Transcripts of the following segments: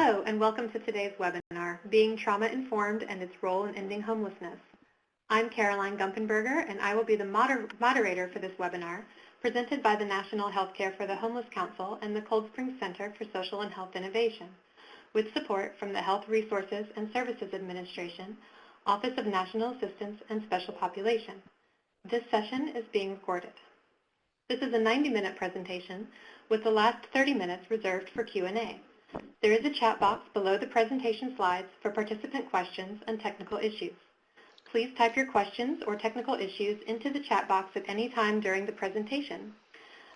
Hello, and welcome to today's webinar, Being Trauma-Informed and Its Role in Ending Homelessness. I'm Caroline Gumpenberger, and I will be the moderator for this webinar, presented by the National Healthcare for the Homeless Council and the Cold Spring Center for Social and Health Innovation, with support from the Health Resources and Services Administration, Office of National Assistance and Special Population. This session is being recorded. This is a 90-minute presentation with the last 30 minutes reserved for Q&A. There is a chat box below the presentation slides for participant questions and technical issues. Please type your questions or technical issues into the chat box at any time during the presentation.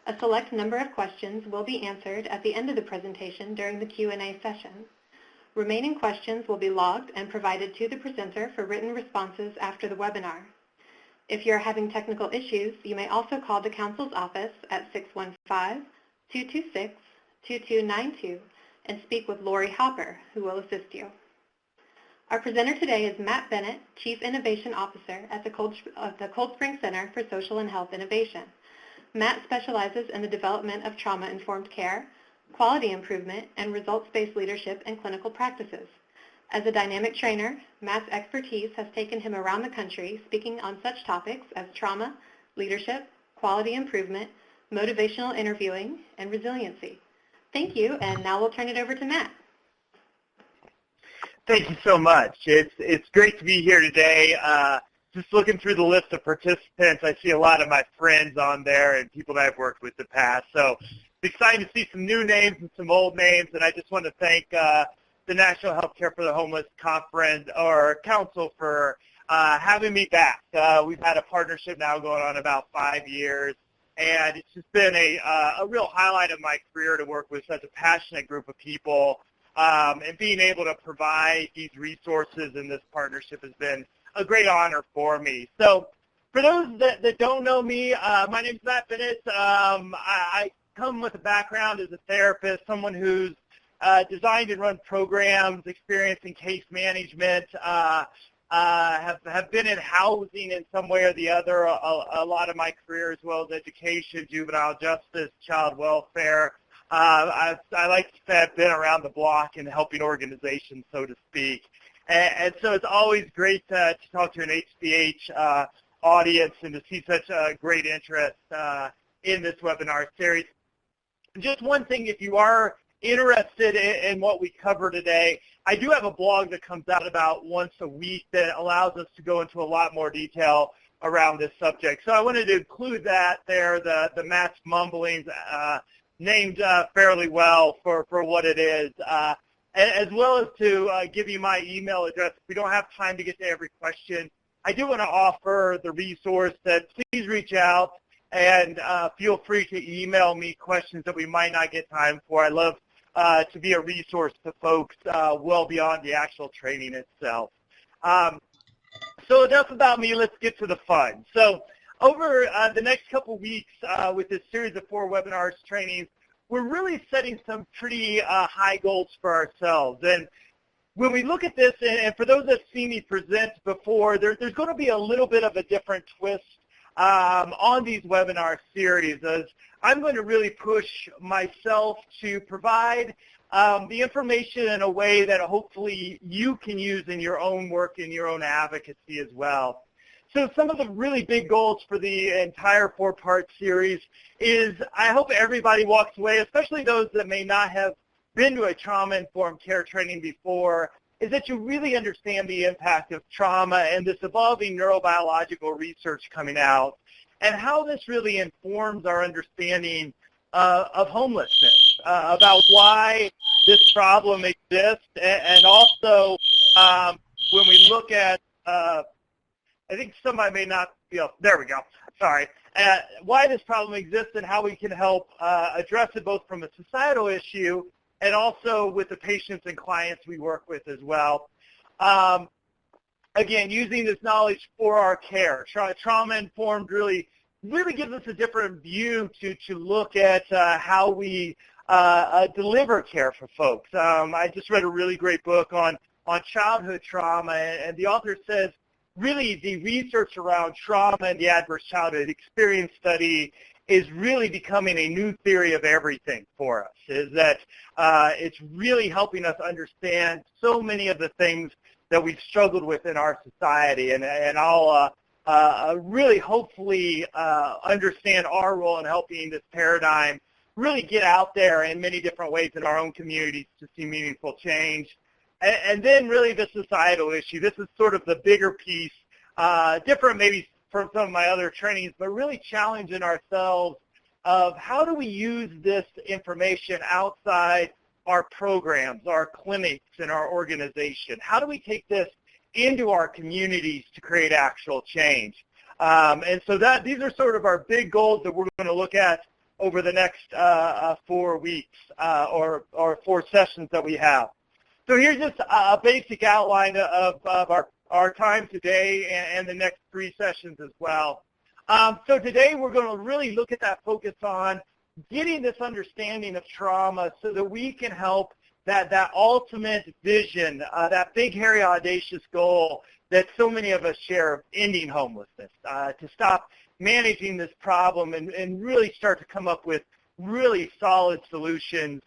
A select number of questions will be answered at the end of the presentation during the Q&A session. Remaining questions will be logged and provided to the presenter for written responses after the webinar. If you're having technical issues, you may also call the Council's office at 615-226-2292 and speak with Lori Hopper, who will assist you. Our presenter today is Matt Bennett, Chief Innovation Officer at the Cold Spring Center for Social and Health Innovation. Matt specializes in the development of trauma-informed care, quality improvement, and results-based leadership and clinical practices. As a dynamic trainer, Matt's expertise has taken him around the country speaking on such topics as trauma, leadership, quality improvement, motivational interviewing, and resiliency. Thank you, and now we'll turn it over to Matt. Thank you so much. It's great to be here today. Just looking through the list of participants, I see a lot of my friends on there and people that I've worked with in the past. So it's exciting to see some new names and some old names, and I just want to thank the National Healthcare for the Homeless Conference or Council for having me back. We've had a partnership now going on about 5 years. And it's just been a real highlight of my career to work with such a passionate group of people, and being able to provide these resources in this partnership has been a great honor for me. So for those that don't know me, my name is Matt Bennett. I come with a background as a therapist, someone who's designed and run programs, experience in case management, have been in housing in some way or the other a lot of my career, as well as education, juvenile justice, child welfare. I like to say I've been around the block in helping organizations, so to speak. And so it's always great to talk to an HCH audience and to see such a great interest in this webinar series. Just one thing, if you are interested in what we cover today, I do have a blog that comes out about once a week that allows us to go into a lot more detail around this subject. So I wanted to include that there, the Matt's mumblings, named fairly well for what it is, as well as to give you my email address. If we don't have time to get to every question, I do want to offer the resource that please reach out and feel free to email me questions that we might not get time for. I love to be a resource to folks well beyond the actual training itself. So enough about me, let's get to the fun. So over the next couple weeks with this series of 4 webinars trainings, we're really setting some pretty high goals for ourselves. And when we look at this, and for those that have seen me present before, there's going to be a little bit of a different twist on these webinar series, as I'm going to really push myself to provide the information in a way that hopefully you can use in your own work, in your own advocacy as well. So some of the really big goals for the entire 4-part series is I hope everybody walks away, especially those that may not have been to a trauma-informed care training before, is that you really understand the impact of trauma and this evolving neurobiological research coming out, and how this really informs our understanding of homelessness, about why this problem exists, and also when we look at, I think somebody may not feel, there we go, sorry, why this problem exists and how we can help address it both from a societal issue and also with the patients and clients we work with as well. Again, using this knowledge for our care. Trauma-informed really gives us a different view to look at how we deliver care for folks. I just read a really great book on childhood trauma, and the author says really the research around trauma and the adverse childhood experience study is really becoming a new theory of everything for us, is that it's really helping us understand so many of the things that we've struggled with in our society. And I'll really hopefully understand our role in helping this paradigm really get out there in many different ways in our own communities to see meaningful change. And then really the societal issue. This is sort of the bigger piece, different maybe from some of my other trainings, but really challenging ourselves of how do we use this information outside our programs, our clinics, and our organization? How do we take this into our communities to create actual change? And so these are sort of our big goals that we're going to look at over the next 4 weeks or 4 sessions that we have. So here's just a basic outline of our time today and the next 3 sessions as well. So today we're going to really look at that focus on getting this understanding of trauma so that we can help that ultimate vision, that big, hairy, audacious goal that so many of us share of ending homelessness, to stop managing this problem and really start to come up with really solid solutions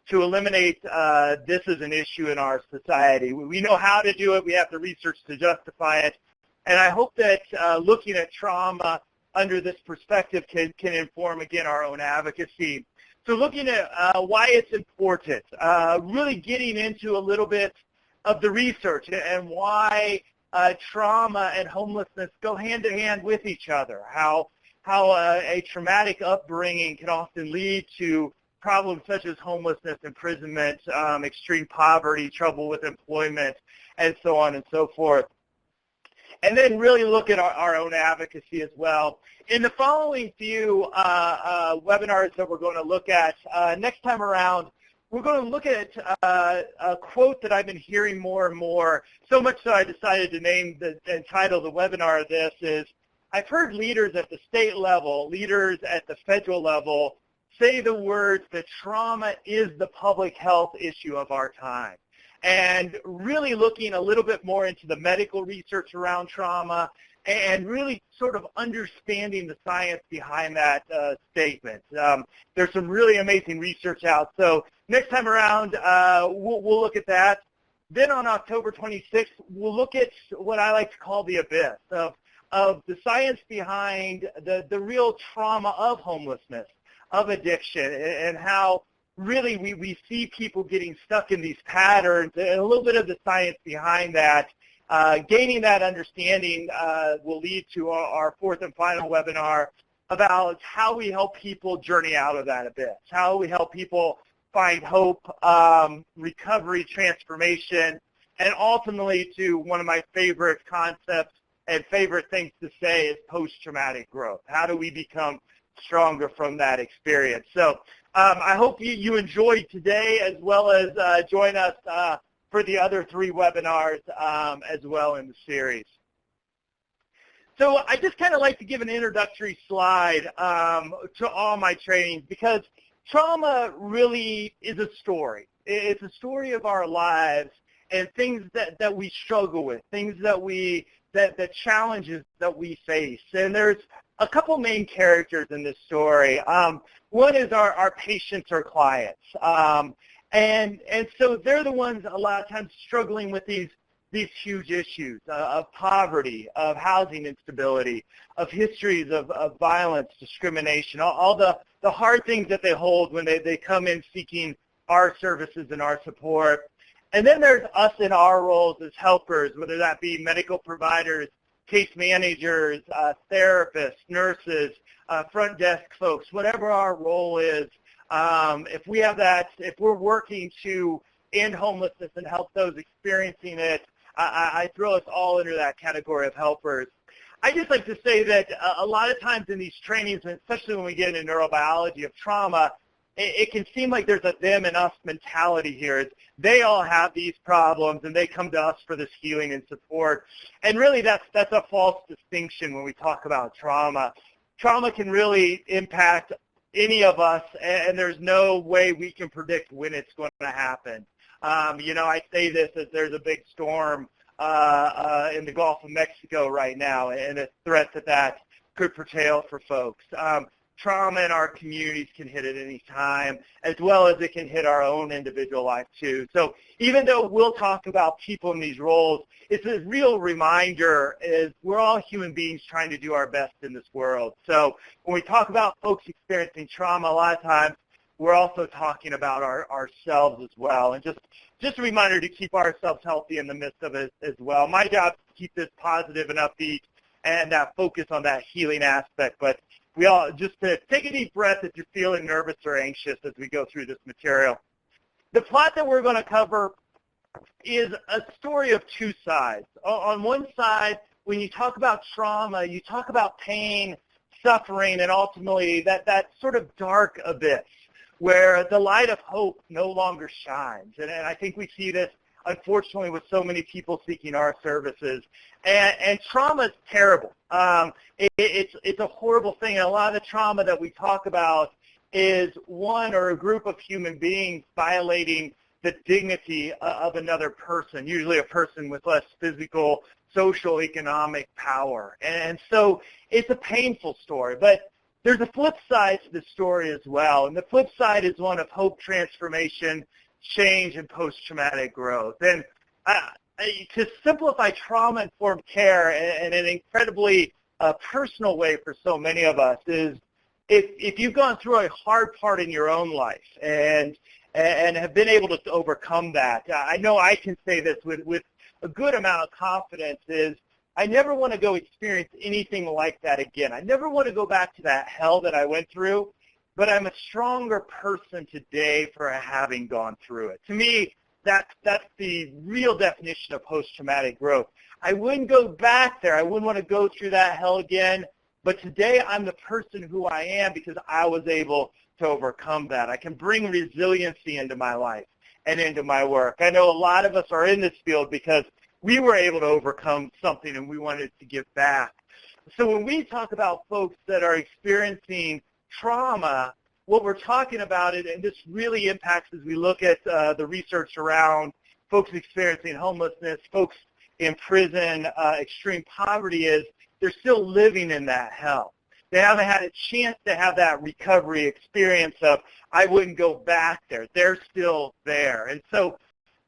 to eliminate this as an issue in our society. We know how to do it. We have the research to justify it. And I hope that looking at trauma under this perspective can inform, again, our own advocacy. So looking at why it's important, really getting into a little bit of the research and why trauma and homelessness go hand in hand with each other, how a traumatic upbringing can often lead to problems such as homelessness, imprisonment, extreme poverty, trouble with employment, and so on and so forth. And then really look at our own advocacy as well. In the following few webinars that we're going to look at, next time around, we're going to look at a quote that I've been hearing more and more, so much so I decided to name and title the webinar of this is, I've heard leaders at the state level, leaders at the federal level, say the words that trauma is the public health issue of our time. And really looking a little bit more into the medical research around trauma and really sort of understanding the science behind that statement. There's some really amazing research out. So next time around, we'll look at that. Then on October 26th, we'll look at what I like to call the abyss of the science behind the real trauma of homelessness, of addiction, and how really we see people getting stuck in these patterns, and a little bit of the science behind that. Gaining that understanding will lead to our 4th and final webinar about how we help people journey out of that abyss, how we help people find hope, recovery, transformation, and ultimately to one of my favorite concepts and favorite things to say is post-traumatic growth. How do we become stronger from that experience? So I hope you enjoyed today, as well as join us for the other 3 webinars as well in the series. So I just kind of like to give an introductory slide to all my trainings, because trauma really is a story. It's a story of our lives and things that we struggle with, things the challenges that we face. And there's a couple main characters in this story. One is our patients or clients. And so they're the ones a lot of times struggling with these huge issues of poverty, of housing instability, of histories of violence, discrimination, all the hard things that they hold when they come in seeking our services and our support. And then there's us in our roles as helpers, whether that be medical providers, case managers, therapists, nurses, front desk folks, whatever our role is. If we have that, if we're working to end homelessness and help those experiencing it, I throw us all into that category of helpers. I just like to say that a lot of times in these trainings, and especially when we get into neurobiology of trauma, it can seem like there's a them and us mentality here. They all have these problems, and they come to us for this healing and support. And really, that's a false distinction when we talk about trauma. Trauma can really impact any of us, and there's no way we can predict when it's going to happen. I say this as there's a big storm in the Gulf of Mexico right now, and a threat that could portray for folks. trauma in our communities can hit at any time, as well as it can hit our own individual life too. So even though we'll talk about people in these roles, it's a real reminder is we're all human beings trying to do our best in this world. So when we talk about folks experiencing trauma, a lot of times we're also talking about ourselves as well. And just a reminder to keep ourselves healthy in the midst of it as well. My job is to keep this positive and upbeat and focus on that healing aspect. But we all just to take a deep breath if you're feeling nervous or anxious as we go through this material. The plot that we're going to cover is a story of two sides. On one side, when you talk about trauma, you talk about pain, suffering, and ultimately that sort of dark abyss where the light of hope no longer shines. And I think we see this, unfortunately, with so many people seeking our services. And trauma is terrible. It's a horrible thing. And a lot of the trauma that we talk about is one or a group of human beings violating the dignity of another person, usually a person with less physical, social, economic power. And so it's a painful story. But there's a flip side to the story as well. And the flip side is one of hope, transformation, change, and post-traumatic growth. And to simplify trauma-informed care in an incredibly personal way for so many of us is if you've gone through a hard part in your own life and have been able to overcome that, I know I can say this with a good amount of confidence is I never want to go experience anything like that again. I never want to go back to that hell that I went through, but I'm a stronger person today for having gone through it. To me, that's the real definition of post-traumatic growth. I wouldn't go back there. I wouldn't want to go through that hell again, but today I'm the person who I am because I was able to overcome that. I can bring resiliency into my life and into my work. I know a lot of us are in this field because we were able to overcome something and we wanted to give back. So when we talk about folks that are experiencing trauma, what we're talking about, and this really impacts as we look at the research around folks experiencing homelessness, folks in prison, extreme poverty, is they're still living in that hell. They haven't had a chance to have that recovery experience of, I wouldn't go back there. They're still there. And so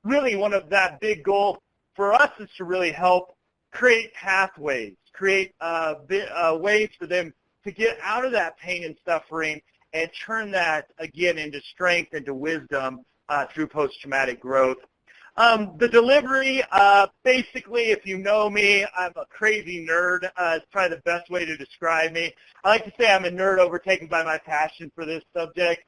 really one of that big goal for us is to really help create pathways, create ways for them to get out of that pain and suffering and turn that, again, into strength, into wisdom through post-traumatic growth. The delivery, basically, if you know me, I'm a crazy nerd. It's probably the best way to describe me. I like to say I'm a nerd overtaken by my passion for this subject.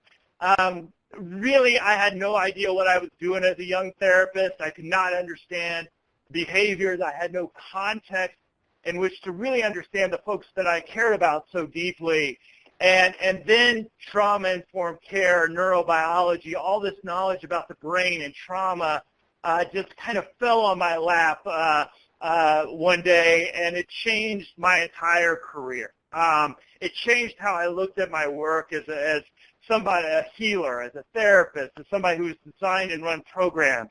Really, I had no idea what I was doing as a young therapist. I could not understand behaviors. I had no context in which to really understand the folks that I cared about so deeply. And then trauma-informed care, neurobiology, all this knowledge about the brain and trauma just kind of fell on my lap one day, and it changed my entire career. It changed how I looked at my work as somebody, a healer, as a therapist, as somebody who's designed and run programs.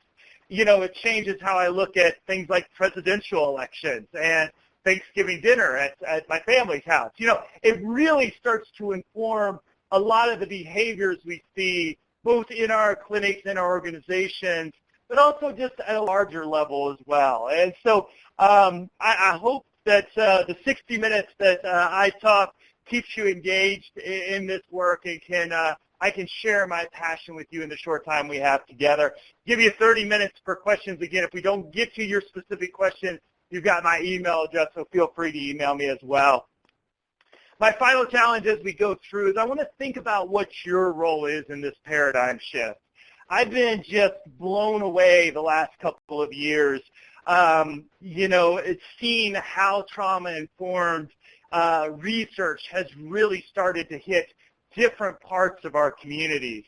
You know, it changes how I look at things like presidential elections and Thanksgiving dinner at my family's house. You know, it really starts to inform a lot of the behaviors we see both in our clinics and our organizations, but also just at a larger level as well. And so I hope that the 60 minutes that I talk keeps you engaged in this work and I can share my passion with you in the short time we have together. Give you 30 minutes for questions. Again, if we don't get to your specific question, you've got my email address, so feel free to email me as well. My final challenge as we go through is I want to think about what your role is in this paradigm shift. I've been just blown away the last couple of years, it's seeing how trauma-informed research has really started to hit different parts of our communities.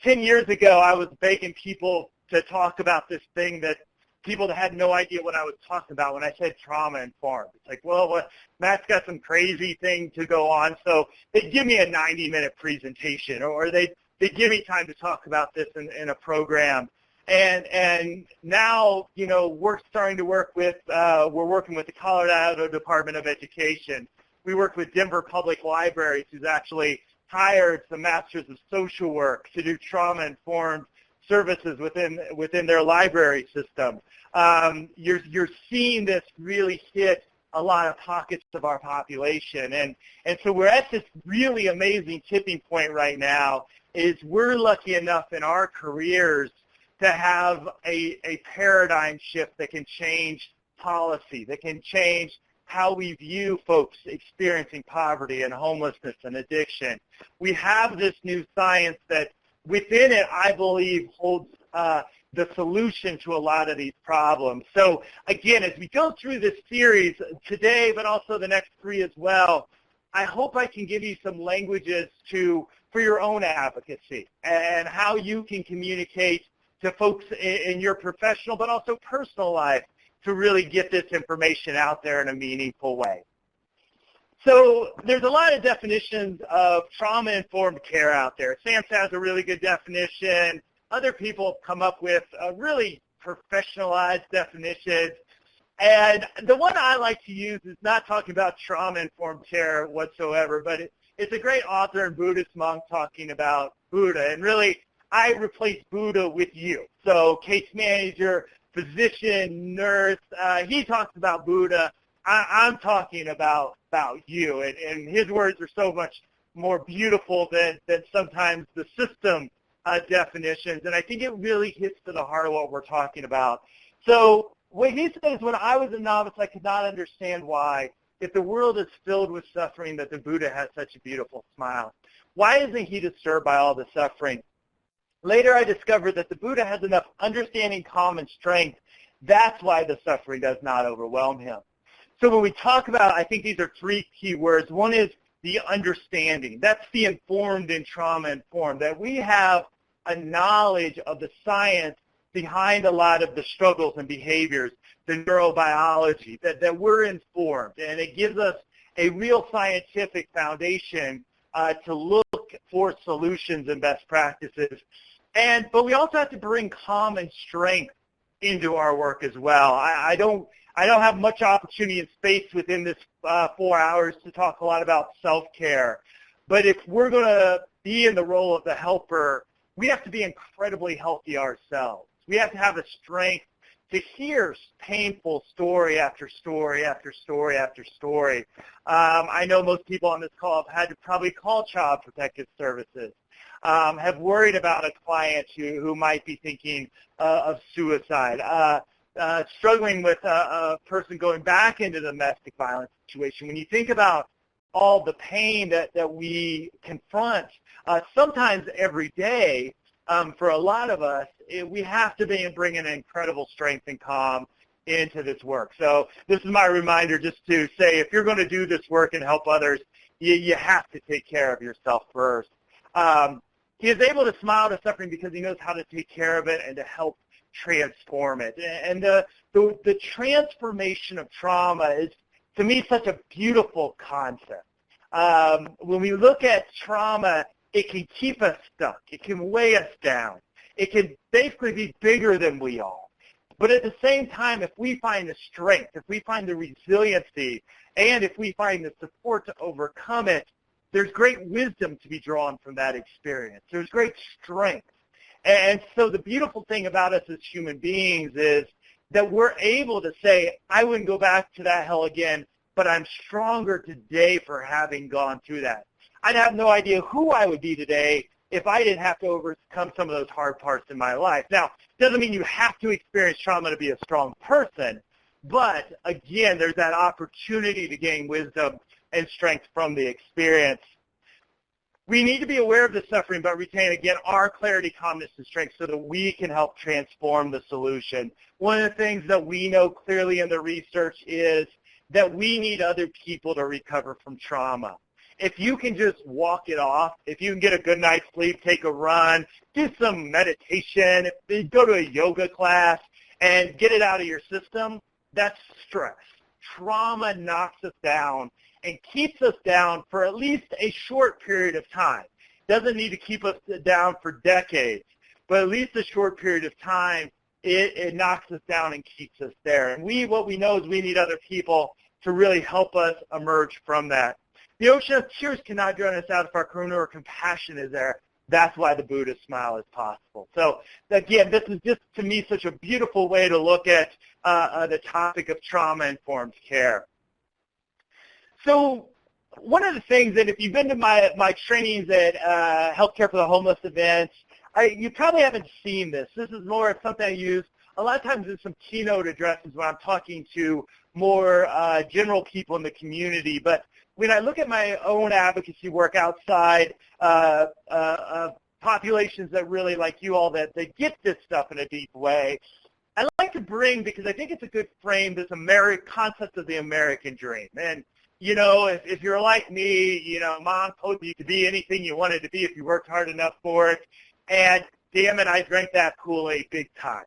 10 years ago, I was begging people to talk about this thing that people that had no idea what I was talking about when I said trauma-informed. It's like, well, Matt's got some crazy thing to go on, so they'd give me a 90-minute presentation, or they'd give me time to talk about this in a program. And now, we're starting to work with, we're working with the Colorado Department of Education. we worked with Denver Public Libraries, who's actually hired some masters of social work to do trauma-informed services within their library system. You're seeing this really hit a lot of pockets of our population. And so we're at this really amazing tipping point right now, is we're lucky enough in our careers to have a paradigm shift that can change policy, that can change how we view folks experiencing poverty and homelessness and addiction. We have this new science that within it, I believe, holds the solution to a lot of these problems. So again, as we go through this series today, but also the next 3 as well, I hope I can give you some languages for your own advocacy and how you can communicate to folks in your professional but also personal life to really get this information out there in a meaningful way. So there's a lot of definitions of trauma-informed care out there. SAMHSA has a really good definition. Other people have come up with really professionalized definitions. And the one I like to use is not talking about trauma-informed care whatsoever, but it's a great author and Buddhist monk talking about Buddha. And really, I replace Buddha with you. So case manager, physician, nurse, he talks about Buddha. I'm talking about you. And his words are so much more beautiful than sometimes the system definitions. And I think it really hits to the heart of what we're talking about. So what he says, when I was a novice, I could not understand why, if the world is filled with suffering, that the Buddha has such a beautiful smile. Why isn't he disturbed by all the suffering? Later, I discovered that the Buddha has enough understanding, calm, and strength. That's why the suffering does not overwhelm him. So when we talk about, I think these are 3 key words. One is the understanding. That's the informed and trauma-informed, that we have a knowledge of the science behind a lot of the struggles and behaviors, the neurobiology, that we're informed. And it gives us a real scientific foundation to look for solutions and best practices. But we also have to bring calm and strength into our work as well. I don't have much opportunity and space within this 4 hours to talk a lot about self-care. But if we're going to be in the role of the helper, we have to be incredibly healthy ourselves. We have to have the strength to hear painful story after story after story after story. I know most people on this call have had to probably call Child Protective Services, have worried about a client who might be thinking of suicide, struggling with a person going back into the domestic violence situation. When you think about all the pain that we confront, sometimes every day, for a lot of us, we have to bring an incredible strength and calm into this work. So this is my reminder just to say, if you're going to do this work and help others, you have to take care of yourself first. He is able to smile to suffering because he knows how to take care of it and to help transform it. And the transformation of trauma is, to me, such a beautiful concept. When we look at trauma, it can keep us stuck. It can weigh us down. It can basically be bigger than we are. But at the same time, if we find the strength, if we find the resiliency, and if we find the support to overcome it, there's great wisdom to be drawn from that experience. There's great strength. And so the beautiful thing about us as human beings is that we're able to say, I wouldn't go back to that hell again, but I'm stronger today for having gone through that. I'd have no idea who I would be today if I didn't have to overcome some of those hard parts in my life. Now, it doesn't mean you have to experience trauma to be a strong person, but again, there's that opportunity to gain wisdom and strength from the experience. We need to be aware of the suffering, but retain, again, our clarity, calmness, and strength so that we can help transform the solution. One of the things that we know clearly in the research is that we need other people to recover from trauma. If you can just walk it off, if you can get a good night's sleep, take a run, do some meditation, go to a yoga class, and get it out of your system, that's stress. Trauma knocks us down and keeps us down for at least a short period of time. Doesn't need to keep us down for decades, but at least a short period of time, it knocks us down and keeps us there. And what we know is we need other people to really help us emerge from that. The ocean of tears cannot drown us out if our karuna or compassion is there. That's why the Buddhist smile is possible. So again, this is just, to me, such a beautiful way to look at the topic of trauma-informed care. So one of the things that, if you've been to my trainings at Healthcare for the Homeless events, you probably haven't seen this. This is more of something I use a lot of times in some keynote addresses when I'm talking to more general people in the community. But when I look at my own advocacy work outside populations that really, like you all, that they get this stuff in a deep way, I like to bring, because I think it's a good frame, this concept of the American dream. And, you know, if you're like me, you know, Mom told you to be anything you wanted to be if you worked hard enough for it. And damn it, I drank that Kool-Aid big time.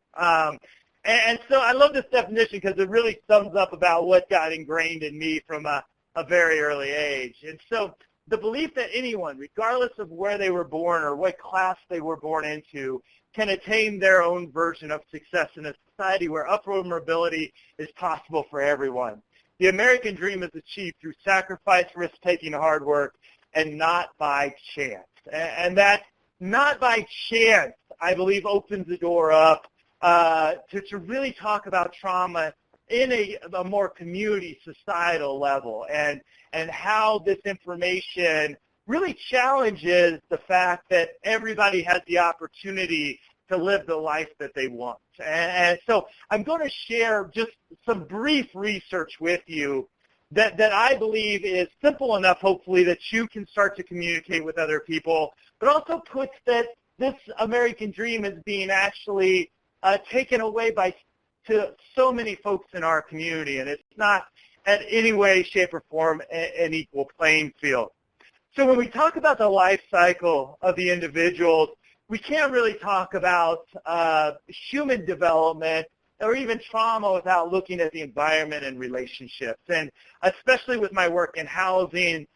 And so I love this definition because it really sums up about what got ingrained in me from a very early age. And so the belief that anyone, regardless of where they were born or what class they were born into, can attain their own version of success in a society where upward mobility is possible for everyone. The American dream is achieved through sacrifice, risk-taking, hard work, and not by chance. And that not by chance, I believe, opens the door up to really talk about trauma in a more community, societal level, and how this information really challenges the fact that everybody has the opportunity to live the life that they want. And so I'm going to share just some brief research with you that I believe is simple enough, hopefully, that you can start to communicate with other people, but also puts that this American dream is being actually taken away to so many folks in our community, and it's not in any way, shape, or form an equal playing field. So when we talk about the life cycle of the individuals, we can't really talk about human development or even trauma without looking at the environment and relationships. And especially with my work in housing,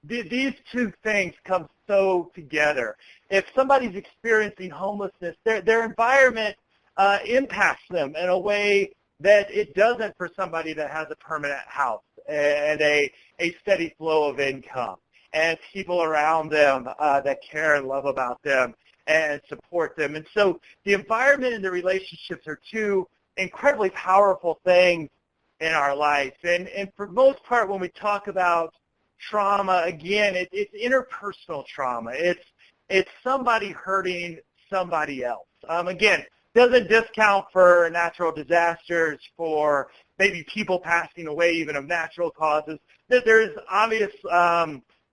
these two things come so together. If somebody's experiencing homelessness, their environment impacts them in a way that it doesn't for somebody that has a permanent house and a steady flow of income and people around them that care and love about them and support them. And so the environment and the relationships are two incredibly powerful things in our life. And for the most part, when we talk about trauma, again, it's interpersonal trauma. It's somebody hurting somebody else. Again, doesn't discount for natural disasters, for maybe people passing away even of natural causes. There's obvious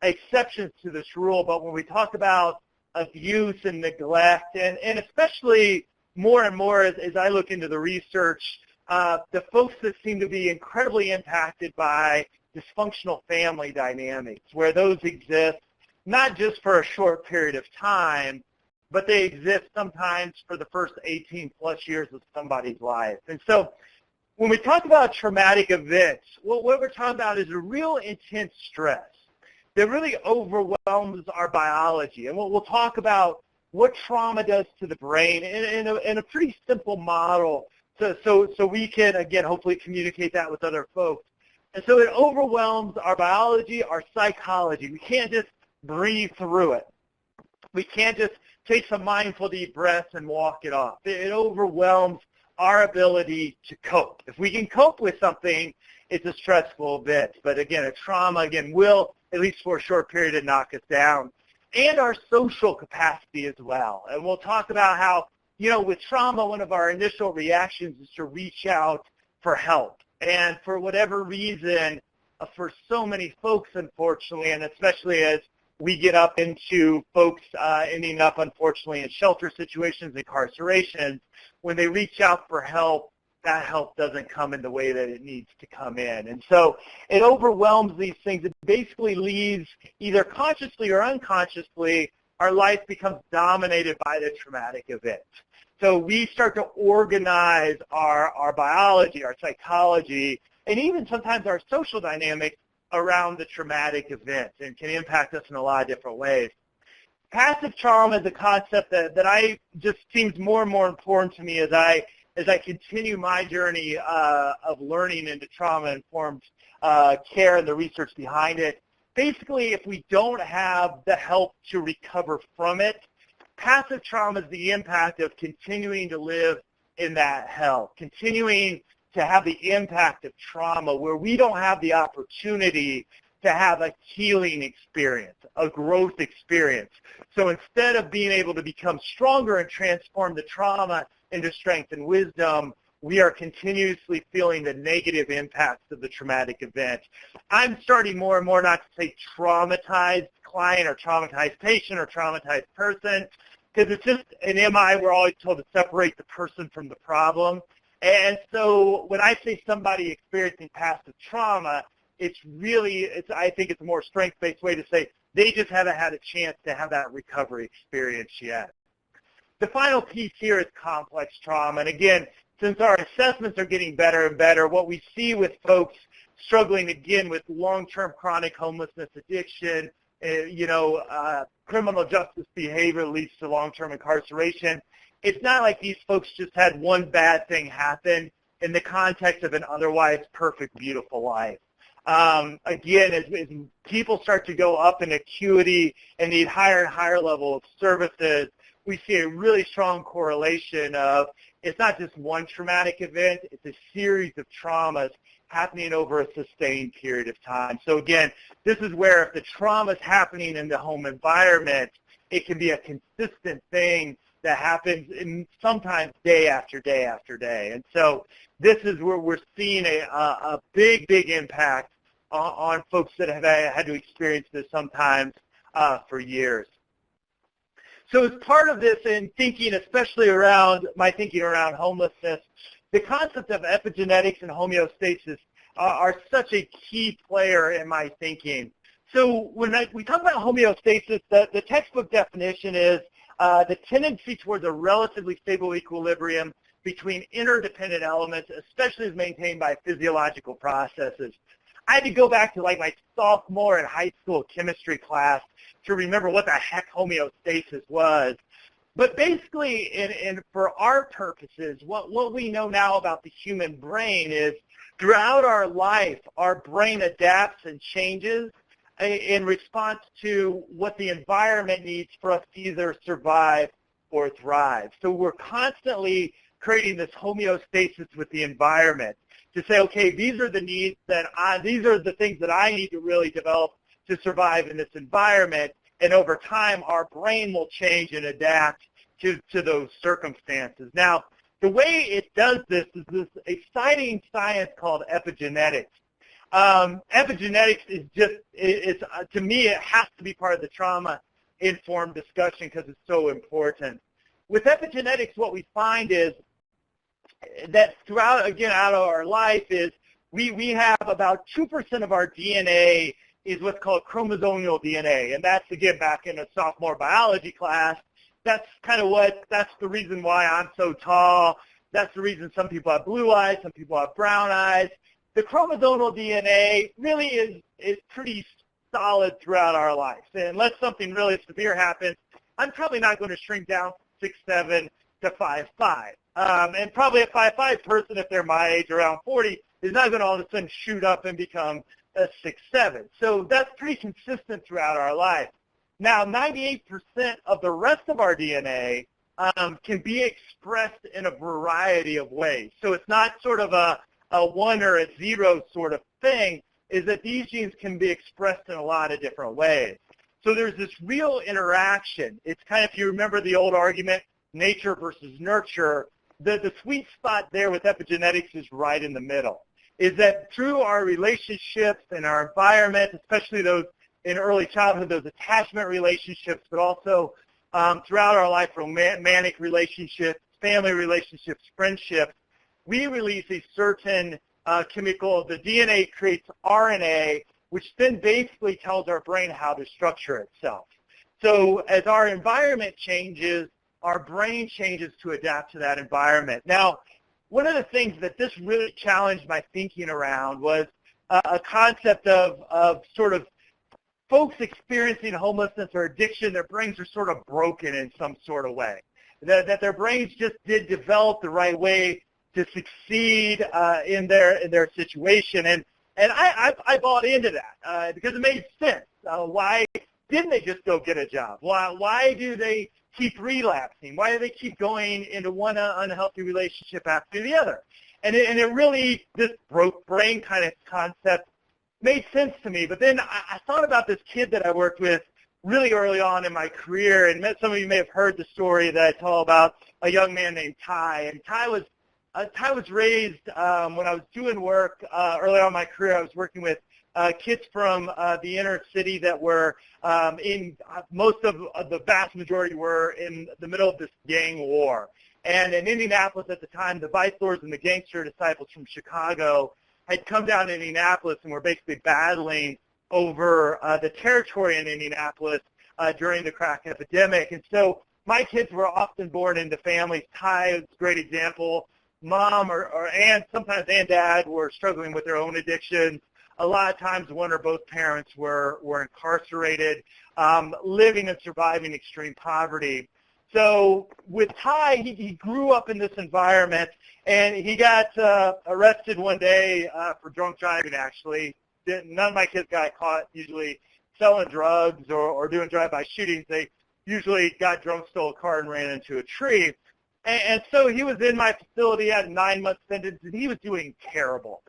exceptions to this rule, but when we talk about abuse and neglect, and especially more and more as I look into the research, the folks that seem to be incredibly impacted by dysfunctional family dynamics, where those exist not just for a short period of time, but they exist sometimes for the first 18 plus years of somebody's life. And so when we talk about traumatic events, what we're talking about is a real intense stress that really overwhelms our biology. And we'll talk about what trauma does to the brain in a pretty simple model so we can, again, hopefully communicate that with other folks. And so it overwhelms our biology, our psychology. We can't just breathe through it. We can't just take some mindful deep breaths and walk it off. It overwhelms our ability to cope. If we can cope with something, it's a stressful event. But again, a trauma, again, will, at least for a short period, knock us down. And our social capacity as well. And we'll talk about how, you know, with trauma, one of our initial reactions is to reach out for help. And for whatever reason, for so many folks, unfortunately, and especially as we get up into folks ending up, unfortunately, in shelter situations, incarcerations, when they reach out for help, that help doesn't come in the way that it needs to come in. And so it overwhelms these things. It basically leaves, either consciously or unconsciously, our life becomes dominated by the traumatic event. So we start to organize our biology, our psychology, and even sometimes our social dynamics around the traumatic event, and can impact us in a lot of different ways. Passive trauma is a concept that I just seems more and more important to me as I continue my journey of learning into trauma-informed care and the research behind it. basically, if we don't have the help to recover from it, passive trauma is the impact of continuing to live in that hell, continuing to have the impact of trauma where we don't have the opportunity to have a healing experience, a growth experience. So instead of being able to become stronger and transform the trauma into strength and wisdom, we are continuously feeling the negative impacts of the traumatic event. I'm starting more and more not to say traumatized client or traumatized patient or traumatized person, because it's just an MI. We're always told to separate the person from the problem. And so when I say somebody experiencing passive trauma, I think it's a more strength-based way to say they just haven't had a chance to have that recovery experience yet. The final piece here is complex trauma. And again, since our assessments are getting better and better, what we see with folks struggling again with long-term chronic homelessness, addiction, criminal justice behavior leads to long-term incarceration. It's not like these folks just had one bad thing happen in the context of an otherwise perfect, beautiful life. Again, as people start to go up in acuity and need higher and higher level of services, we see a really strong correlation of it's not just one traumatic event, it's a series of traumas happening over a sustained period of time. So again, this is where if the trauma is happening in the home environment, it can be a consistent thing that happens sometimes day after day after day. And so this is where we're seeing a big, big impact on folks that have had to experience this sometimes for years. So as part of this and thinking, especially around my thinking around homelessness, the concept of epigenetics and homeostasis are such a key player in my thinking. So when we talk about homeostasis, the textbook definition is the tendency towards a relatively stable equilibrium between interdependent elements, especially as maintained by physiological processes. I had to go back to like my sophomore in high school chemistry class to remember what the heck homeostasis was. But basically, for our purposes, what we know now about the human brain is throughout our life, our brain adapts and changes in response to what the environment needs for us to either survive or thrive. So we're constantly creating this homeostasis with the environment to say, okay, these are the needs these are the things that I need to really develop to survive in this environment. And over time, our brain will change and adapt to those circumstances. Now, the way it does this is this exciting science called epigenetics. Epigenetics is to me, it has to be part of the trauma-informed discussion because it's so important. With epigenetics, what we find is that throughout, again, out of our life is we have about 2% of our DNA is what's called chromosomal DNA. And that's, again, back in a sophomore biology class. That's that's the reason why I'm so tall. That's the reason some people have blue eyes, some people have brown eyes. The chromosomal DNA really is pretty solid throughout our life. And unless something really severe happens, I'm probably not going to shrink down 6'7" to 5'5". And probably a 5'5" person, if they're my age, around 40, is not going to all of a sudden shoot up and become a 6'7". So that's pretty consistent throughout our life. Now, 98% of the rest of our DNA can be expressed in a variety of ways. So it's not sort of a 1 or a 0 sort of thing, is that these genes can be expressed in a lot of different ways. So there's this real interaction. It's kind of, if you remember the old argument, nature versus nurture, the sweet spot there with epigenetics is right in the middle, is that through our relationships and our environment, especially those in early childhood, those attachment relationships, but also throughout our life, romantic relationships, family relationships, friendships, we release a certain chemical. The DNA creates RNA, which then basically tells our brain how to structure itself. So as our environment changes, our brain changes to adapt to that environment. Now, one of the things that this really challenged my thinking around was a concept of sort of folks experiencing homelessness or addiction, their brains are sort of broken in some sort of way, that their brains just did develop the right way to succeed in their situation. And And I bought into that because it made sense. Why didn't they just go get a job? Why do they keep relapsing? Why do they keep going into one unhealthy relationship after the other? And it really, this broke brain kind of concept made sense to me. But then I thought about this kid that I worked with really early on in my career, and some of you may have heard the story that I tell about a young man named Ty. And Ty was raised when I was doing work early on in my career. I was working with kids from the inner city that were most of the vast majority were in the middle of this gang war. And in Indianapolis at the time, the vice lords and the gangster disciples from Chicago had come down to Indianapolis and were basically battling over the territory in Indianapolis during the crack epidemic. And so my kids were often born into families. Ty is a great example. Mom or aunt, sometimes and dad, were struggling with their own addictions. A lot of times one or both parents were incarcerated, living and surviving extreme poverty. So with Ty, he grew up in this environment, and he got arrested one day for drunk driving, actually. None of my kids got caught usually selling drugs or doing drive-by shootings. They usually got drunk, stole a car, and ran into a tree. And so he was in my facility at a 9-month sentence, and he was doing terrible.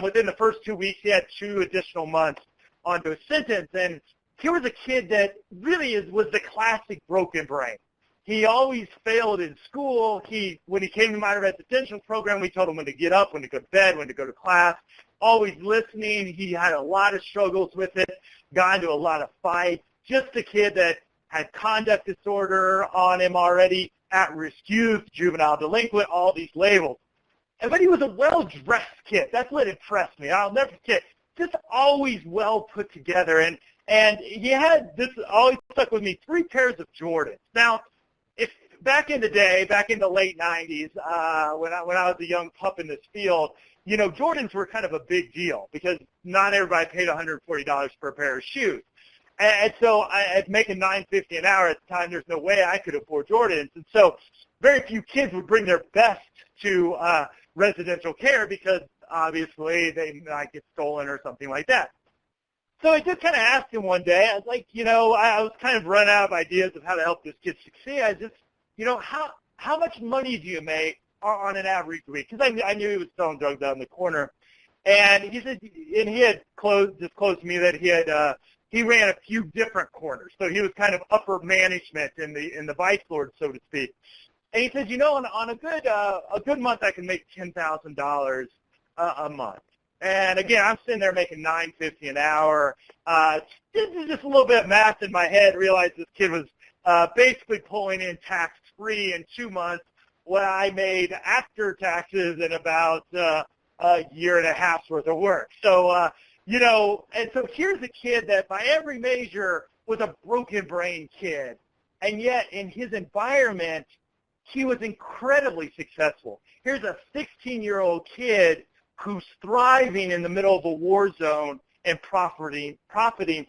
Within the first 2 weeks, he had 2 additional months onto a sentence. And here was a kid that really was the classic broken brain. He always failed in school. When he came to my residential program, we told him when to get up, when to go to bed, when to go to class, always listening. He had a lot of struggles with it, got into a lot of fights. Just a kid that had conduct disorder on him already, at-risk youth, juvenile delinquent, all these labels. But he was a well-dressed kid. That's what impressed me. I'll never forget. Just always well put together. And he had this, always stuck with me, 3 pairs of Jordans. Now, if back in the day, back in the late 90s, when I was a young pup in this field, you know, Jordans were kind of a big deal because not everybody paid $140 for a pair of shoes. And so I making $9.50 an hour at the time, there's no way I could afford Jordans. And so very few kids would bring their best to residential care because obviously they might get stolen or something like that. So I just kind of asked him one day, I was like, you know, I was kind of run out of ideas of how to help this kid succeed. I just, you know, how much money do you make on an average week? Because I knew he was selling drugs out in the corner. And he said, and he had disclosed to me that he ran a few different corners. So he was kind of upper management in the vice lord, so to speak. And he said, you know, on a good month I can make $10,000 a month. And again, I'm sitting there making $9.50 an hour. Just a little bit of math in my head. Realized this kid was basically pulling in tax-free in 2 months what I made after taxes in about a year and a half's worth of work. So, you know, and so here's a kid that by every measure was a broken brain kid. And yet in his environment, he was incredibly successful. Here's a 16-year-old kid who's thriving in the middle of a war zone and profiting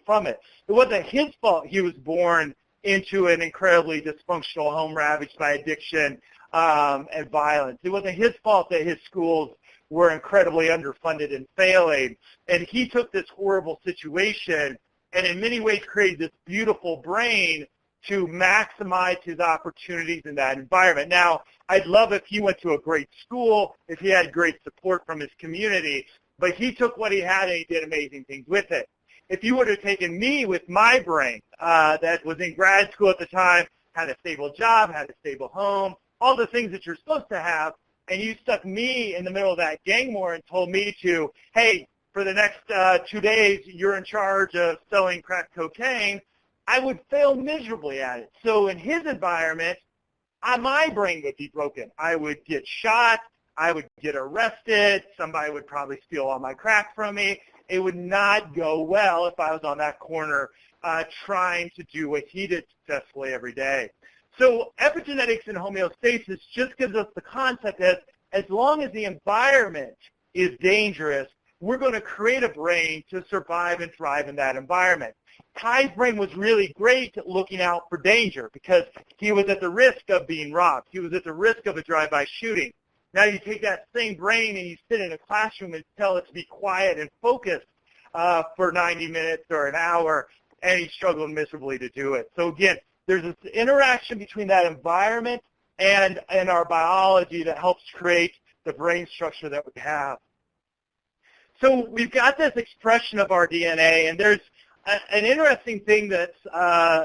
from it. It wasn't his fault he was born into an incredibly dysfunctional home ravaged by addiction and violence. It wasn't his fault that his schools were incredibly underfunded and failing. And he took this horrible situation and in many ways created this beautiful brain to maximize his opportunities in that environment. Now, I'd love if he went to a great school, if he had great support from his community, but he took what he had and he did amazing things with it. If you would have taken me with my brain that was in grad school at the time, had a stable job, had a stable home, all the things that you're supposed to have, and you stuck me in the middle of that gang war and told me to, hey, for the next 2 days, you're in charge of selling crack cocaine, I would fail miserably at it. So in his environment, my brain would be broken. I would get shot. I would get arrested. Somebody would probably steal all my crack from me. It would not go well if I was on that corner trying to do what he did successfully every day. So epigenetics and homeostasis just gives us the concept that as long as the environment is dangerous, we're going to create a brain to survive and thrive in that environment. Ty's brain was really great at looking out for danger because he was at the risk of being robbed. He was at the risk of a drive-by shooting. Now you take that same brain and you sit in a classroom and tell it to be quiet and focused for 90 minutes or an hour, and he's struggling miserably to do it. So again, there's this interaction between that environment and our biology that helps create the brain structure that we have. So we've got this expression of our DNA, and there's an interesting thing that's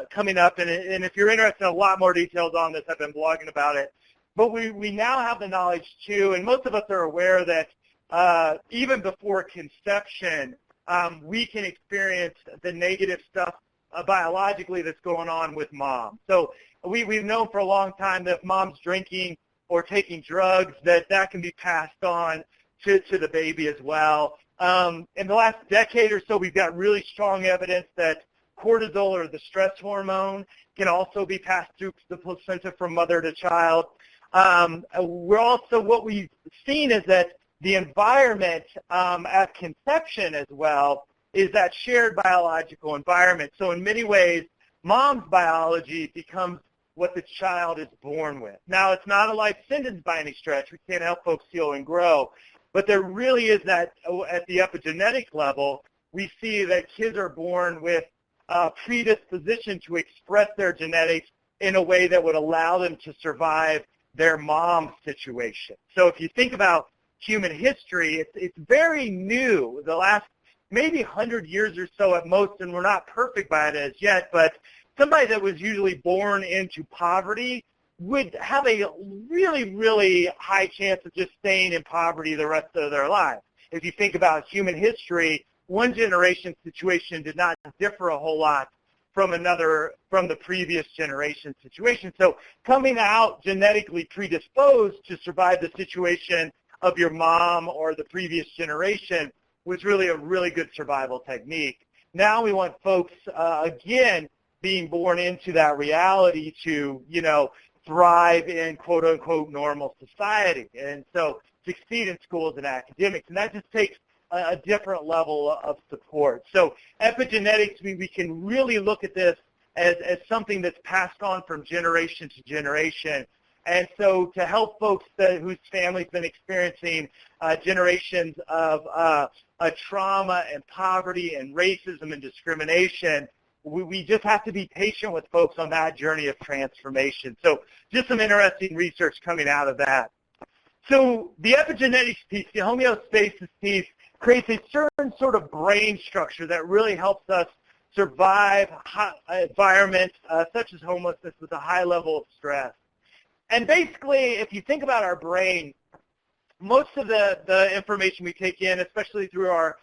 coming up, and if you're interested in a lot more details on this, I've been blogging about it. But we now have the knowledge, too, and most of us are aware that even before conception, we can experience the negative stuff biologically that's going on with mom. So we've known for a long time that if mom's drinking or taking drugs, that can be passed on to the baby as well. In the last decade or so, we've got really strong evidence that cortisol, or the stress hormone, can also be passed through the placenta from mother to child. What we've seen is that the environment at conception as well is that shared biological environment. So in many ways, mom's biology becomes what the child is born with. Now, it's not a life sentence by any stretch. We can't help folks heal and grow. But there really is that, at the epigenetic level, we see that kids are born with a predisposition to express their genetics in a way that would allow them to survive their mom's situation. So if you think about human history, it's very new, the last maybe 100 years or so at most, and we're not perfect by it as yet, but somebody that was usually born into poverty would have a really, really high chance of just staying in poverty the rest of their lives. If you think about human history, one generation situation did not differ a whole lot from the previous generation situation. So coming out genetically predisposed to survive the situation of your mom or the previous generation was really a really good survival technique. Now we want folks, again, being born into that reality to, thrive in quote-unquote normal society, and so succeed in schools and academics, and that just takes a different level of support. So epigenetics, we can really look at this as something that's passed on from generation to generation. And so to help folks whose family's been experiencing generations of trauma and poverty and racism and discrimination, we just have to be patient with folks on that journey of transformation. So just some interesting research coming out of that. So the epigenetics piece, the homeostasis piece, creates a certain sort of brain structure that really helps us survive environments such as homelessness with a high level of stress. And basically, if you think about our brain, most of the information we take in, especially through our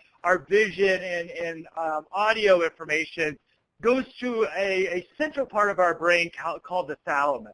vision and audio information, goes to a central part of our brain called the thalamus.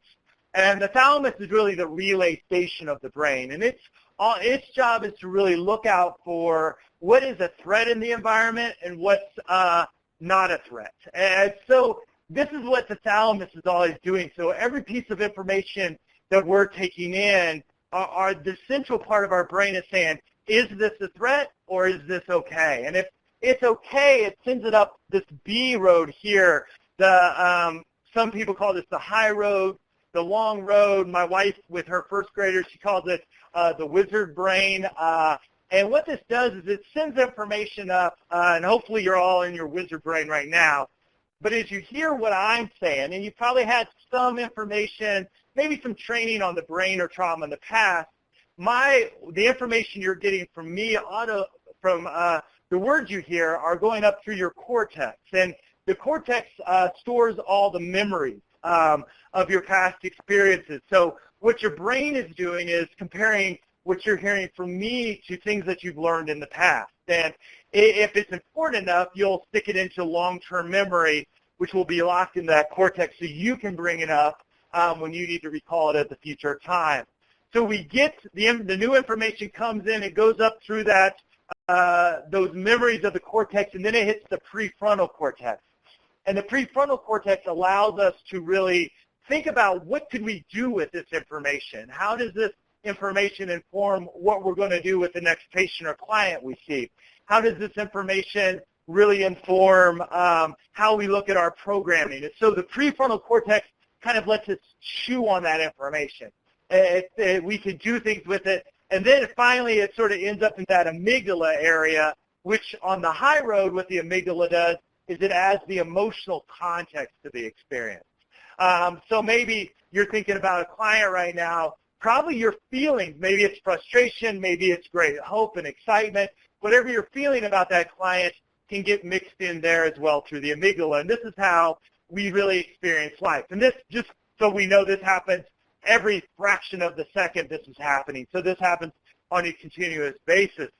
And the thalamus is really the relay station of the brain. And its job is to really look out for what is a threat in the environment and what's not a threat. And so this is what the thalamus is always doing. So every piece of information that we're taking in are the central part of our brain is saying, is this a threat or is this okay? And if it's okay, it sends it up this B road here. Some people call this the high road, the long road. My wife, with her first graders, she calls it the wizard brain. And what this does is it sends information up, and hopefully you're all in your wizard brain right now. But as you hear what I'm saying, and you've probably had some information, maybe some training on the brain or trauma in the past, the information you're getting from me, from the words you hear, are going up through your cortex. And the cortex stores all the memories of your past experiences. So what your brain is doing is comparing what you're hearing from me to things that you've learned in the past. And if it's important enough, you'll stick it into long-term memory, which will be locked in that cortex so you can bring it up when you need to recall it at the future time. So we get the new information comes in, it goes up through that those memories of the cortex, and then it hits the prefrontal cortex. And the prefrontal cortex allows us to really think about what could we do with this information? How does this information inform what we're going to do with the next patient or client we see? How does this information really inform how we look at our programming? And so the prefrontal cortex kind of lets us chew on that information. we can do things with it. And then finally it sort of ends up in that amygdala area, which on the high road, what the amygdala does is it adds the emotional context to the experience. So maybe you're thinking about a client right now, probably your feelings, maybe it's frustration, maybe it's great hope and excitement, whatever you're feeling about that client can get mixed in there as well through the amygdala. And this is how we really experience life. And this, just so we know, this happens every fraction of the second this is happening. So this happens on a continuous basis.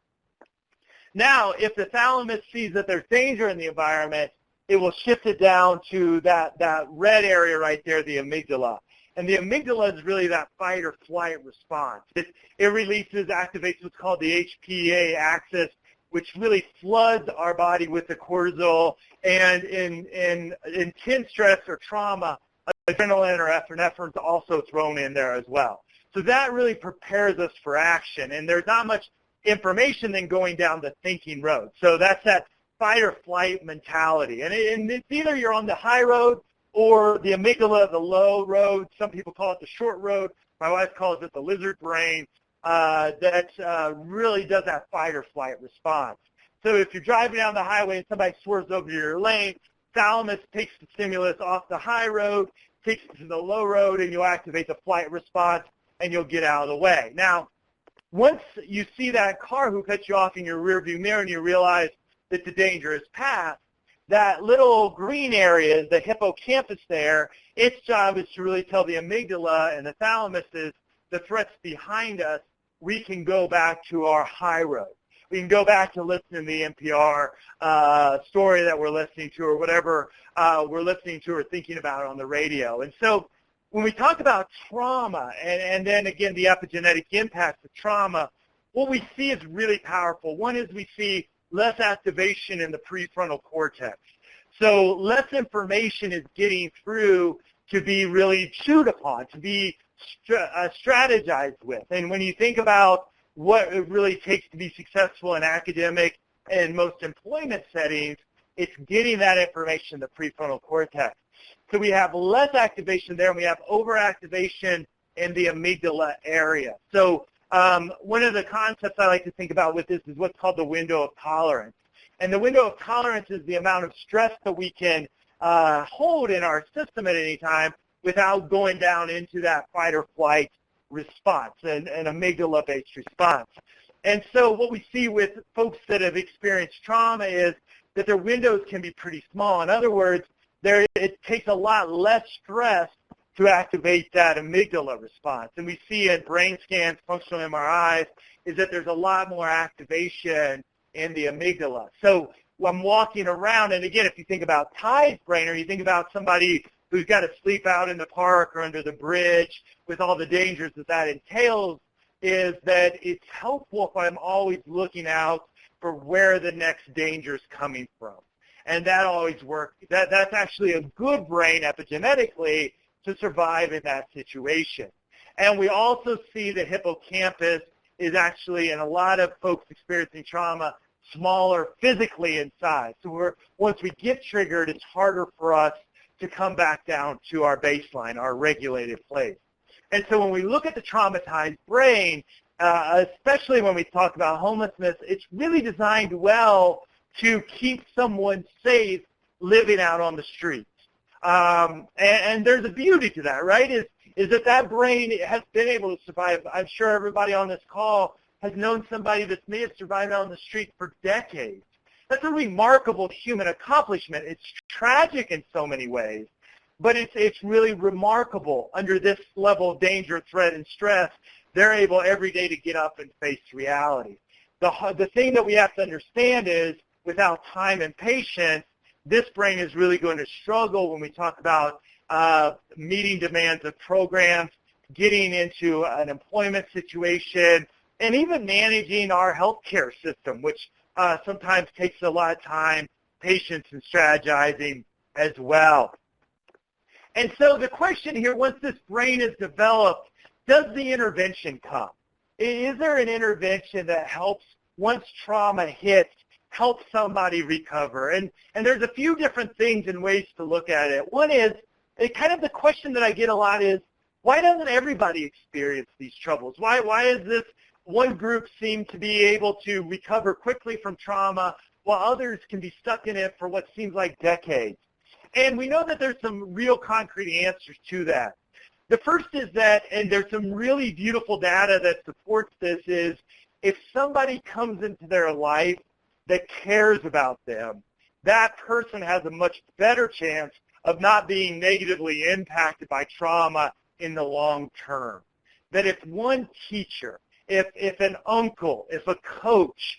Now, if the thalamus sees that there's danger in the environment, it will shift it down to that red area right there, the amygdala. And the amygdala is really that fight or flight response. It releases, activates what's called the HPA axis, which really floods our body with the cortisol. And in intense stress or trauma, adrenaline or epinephrine is also thrown in there as well. So that really prepares us for action. And there's not much information then going down the thinking road. So that's that fight or flight mentality. And it's either you're on the high road or the amygdala, the low road. Some people call it the short road. My wife calls it the lizard brain. That really does that fight or flight response. So if you're driving down the highway and somebody swerves over your lane, thalamus takes the stimulus off the high road, takes it to the low road, and you'll activate the flight response, and you'll get out of the way. Now, once you see that car who cut you off in your rearview mirror and you realize that the danger is past, that little green area, the hippocampus there, its job is to really tell the amygdala and the thalamus is the threat's behind us. We can go back to our high road. We can go back to listening to the NPR story that we're listening to or whatever we're listening to or thinking about on the radio. And so when we talk about trauma and then, again, the epigenetic impacts of trauma, what we see is really powerful. One is we see less activation in the prefrontal cortex. So less information is getting through to be really chewed upon, to be strategized with. And when you think about what it really takes to be successful in academic and most employment settings, it's getting that information in the prefrontal cortex. So we have less activation there, and we have overactivation in the amygdala area. So one of the concepts I like to think about with this is what's called the window of tolerance. And the window of tolerance is the amount of stress that we can hold in our system at any time without going down into that fight or flight response, an amygdala-based response. And so what we see with folks that have experienced trauma is that their windows can be pretty small. In other words, it takes a lot less stress to activate that amygdala response. And we see in brain scans, functional MRIs, is that there's a lot more activation in the amygdala. So I'm walking around, and again, if you think about Ty's brain, or you think about somebody who's got to sleep out in the park or under the bridge with all the dangers that entails, is that it's helpful if I'm always looking out for where the next danger is coming from. And that always works. That's actually a good brain epigenetically to survive in that situation. And we also see the hippocampus is actually, in a lot of folks experiencing trauma, smaller physically in size. So once we get triggered, it's harder for us to come back down to our baseline, our regulated place. And so when we look at the traumatized brain, especially when we talk about homelessness, it's really designed well to keep someone safe living out on the streets. And there's a beauty to that, right? Is that brain has been able to survive. I'm sure everybody on this call has known somebody that may have survived out on the street for decades. That's a remarkable human accomplishment. It's tragic in so many ways, but it's really remarkable. Under this level of danger, threat, and stress, they're able every day to get up and face reality. The thing that we have to understand is, without time and patience, this brain is really going to struggle when we talk about meeting demands of programs, getting into an employment situation, and even managing our healthcare system, which sometimes takes a lot of time, patience, and strategizing as well. And so the question here, once this brain is developed, does the intervention come? Is there an intervention that helps, once trauma hits, help somebody recover? And there's a few different things and ways to look at it. One is, kind of the question that I get a lot is, why doesn't everybody experience these troubles? Why does this one group seem to be able to recover quickly from trauma while others can be stuck in it for what seems like decades? And we know that there's some real concrete answers to that. The first is that, and there's some really beautiful data that supports this, is if somebody comes into their life that cares about them, that person has a much better chance of not being negatively impacted by trauma in the long term. That if one teacher, if an uncle, if a coach,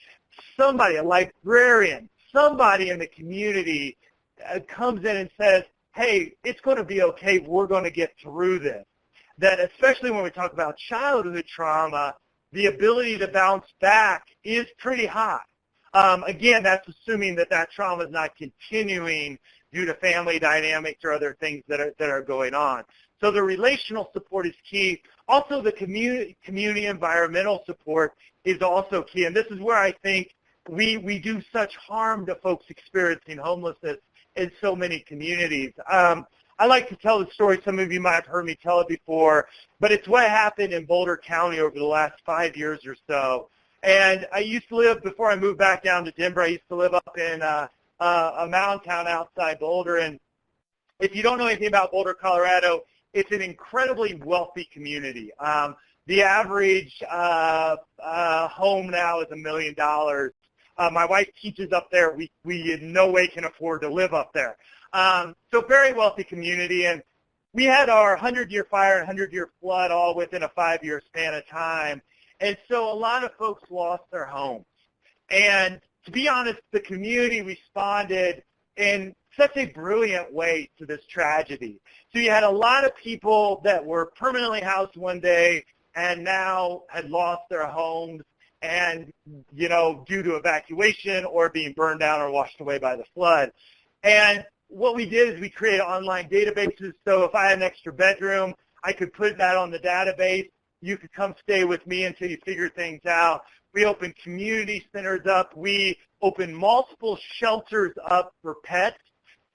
somebody, a librarian, somebody in the community comes in and says, hey, it's going to be okay, we're going to get through this. That especially when we talk about childhood trauma, the ability to bounce back is pretty high. Again, that's assuming that that trauma is not continuing due to family dynamics or other things that are going on. So the relational support is key. Also, the community environmental support is also key. And this is where I think we do such harm to folks experiencing homelessness in so many communities. I like to tell the story. Some of you might have heard me tell it before, but it's what happened in Boulder County over the last 5 years or so. And I used to live, before I moved back down to Denver, I used to live up in a mountain town outside Boulder. And if you don't know anything about Boulder, Colorado, it's an incredibly wealthy community. The average home now is $1 million. My wife teaches up there. We in no way can afford to live up there. So very wealthy community, and we had our 100-year fire and 100-year flood all within a 5-year span of time. And so a lot of folks lost their homes. And to be honest, the community responded in such a brilliant way to this tragedy. So you had a lot of people that were permanently housed one day and now had lost their homes and, you know, due to evacuation or being burned down or washed away by the flood. And what we did is we created online databases. So if I had an extra bedroom, I could put that on the database. You could come stay with me until you figure things out. We opened community centers up. We opened multiple shelters up for pets.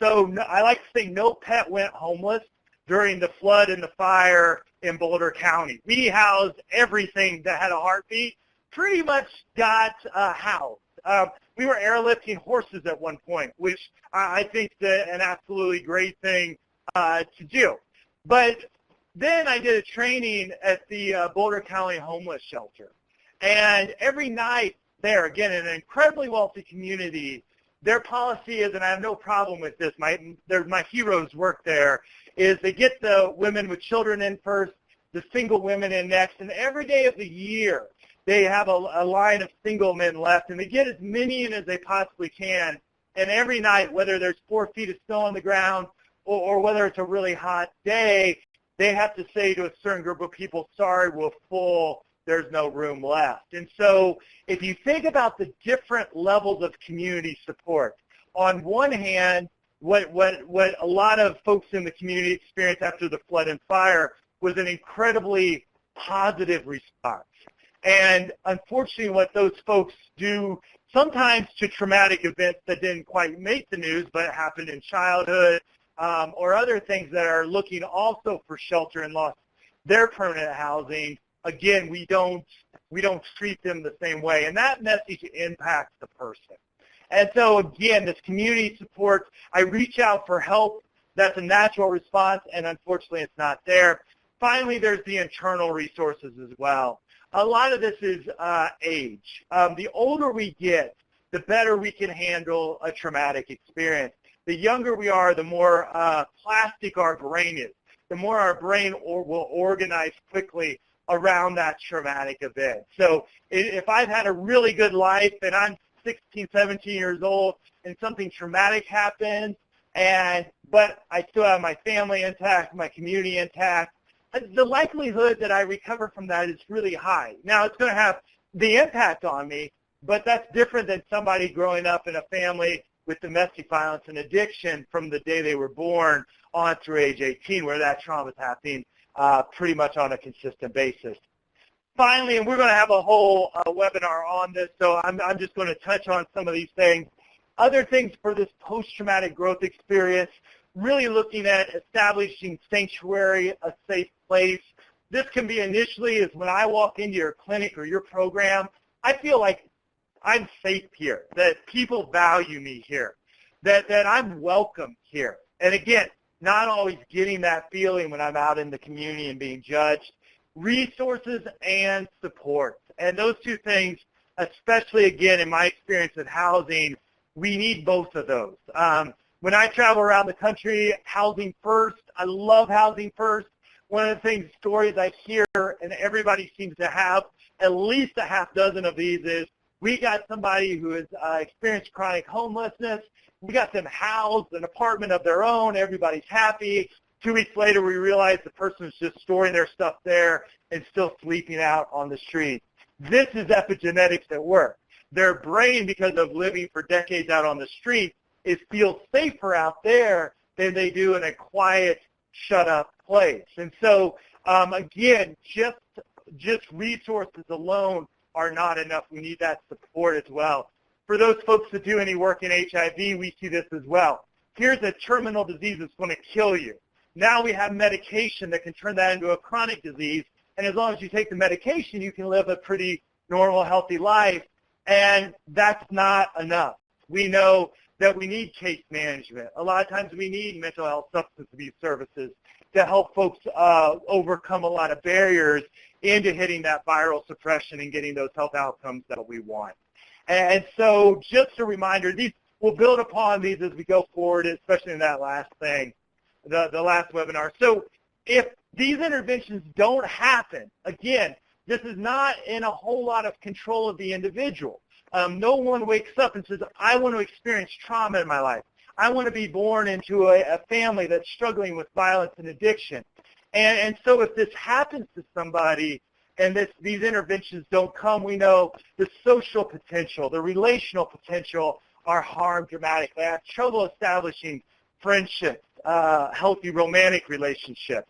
So I like to say no pet went homeless during the flood and the fire in Boulder County. We housed everything that had a heartbeat, pretty much got housed. We were airlifting horses at one point, which I think is an absolutely great thing to do. But then I did a training at the Boulder County Homeless Shelter. And every night there, again, in an incredibly wealthy community, their policy is, and I have no problem with this, my heroes work there, is they get the women with children in first, the single women in next, and every day of the year they have a line of single men left, and they get as many in as they possibly can. And every night, whether there's 4 feet of snow on the ground or whether it's a really hot day, they have to say to a certain group of people, sorry, we're full, there's no room left. And so if you think about the different levels of community support, on one hand, what a lot of folks in the community experienced after the flood and fire was an incredibly positive response. And unfortunately, what those folks do sometimes to traumatic events that didn't quite make the news but happened in childhood or other things that are looking also for shelter and lost their permanent housing, again, we don't treat them the same way. And that message impacts the person. And so, again, this community support, I reach out for help. That's a natural response, and unfortunately it's not there. Finally, there's the internal resources as well. A lot of this is age. The older we get, the better we can handle a traumatic experience. The younger we are, the more plastic our brain is, the more our brain will organize quickly around that traumatic event. So if I've had a really good life and I'm 16, 17 years old and something traumatic happens, but I still have my family intact, my community intact, the likelihood that I recover from that is really high. Now, it's going to have the impact on me, but that's different than somebody growing up in a family with domestic violence and addiction from the day they were born on through age 18, where that trauma is happening pretty much on a consistent basis. Finally, and we're going to have a whole webinar on this, so I'm just going to touch on some of these things. Other things for this post-traumatic growth experience, really looking at establishing sanctuary, a safe place. This can be initially is when I walk into your clinic or your program, I feel like I'm safe here, that people value me here, that I'm welcome here. And again, not always getting that feeling when I'm out in the community and being judged. Resources and support. And those two things, especially again in my experience with housing, we need both of those. When I travel around the country, housing first, I love housing first. One of the things, stories I hear, and everybody seems to have at least a half dozen of these, is we got somebody who has experienced chronic homelessness. We got them housed, an apartment of their own. Everybody's happy. 2 weeks later, we realize the person is just storing their stuff there and still sleeping out on the street. This is epigenetics at work. Their brain, because of living for decades out on the street, feels safer out there than they do in a quiet, shut-up place. And so, again, just resources alone are not enough. We need that support as well. For those folks that do any work in HIV, we see this as well. Here's a terminal disease that's going to kill you. Now we have medication that can turn that into a chronic disease, and as long as you take the medication, you can live a pretty normal, healthy life, and that's not enough. We know that we need case management. A lot of times we need mental health substance abuse services to help folks overcome a lot of barriers into hitting that viral suppression and getting those health outcomes that we want. And so just a reminder, we'll build upon these as we go forward, especially in that last thing, the last webinar. So if these interventions don't happen, again, this is not in a whole lot of control of the individual. No one wakes up and says, I want to experience trauma in my life. I want to be born into a family that's struggling with violence and addiction. And so if this happens to somebody and these interventions don't come, we know the social potential, the relational potential are harmed dramatically. I have trouble establishing friendships, healthy romantic relationships,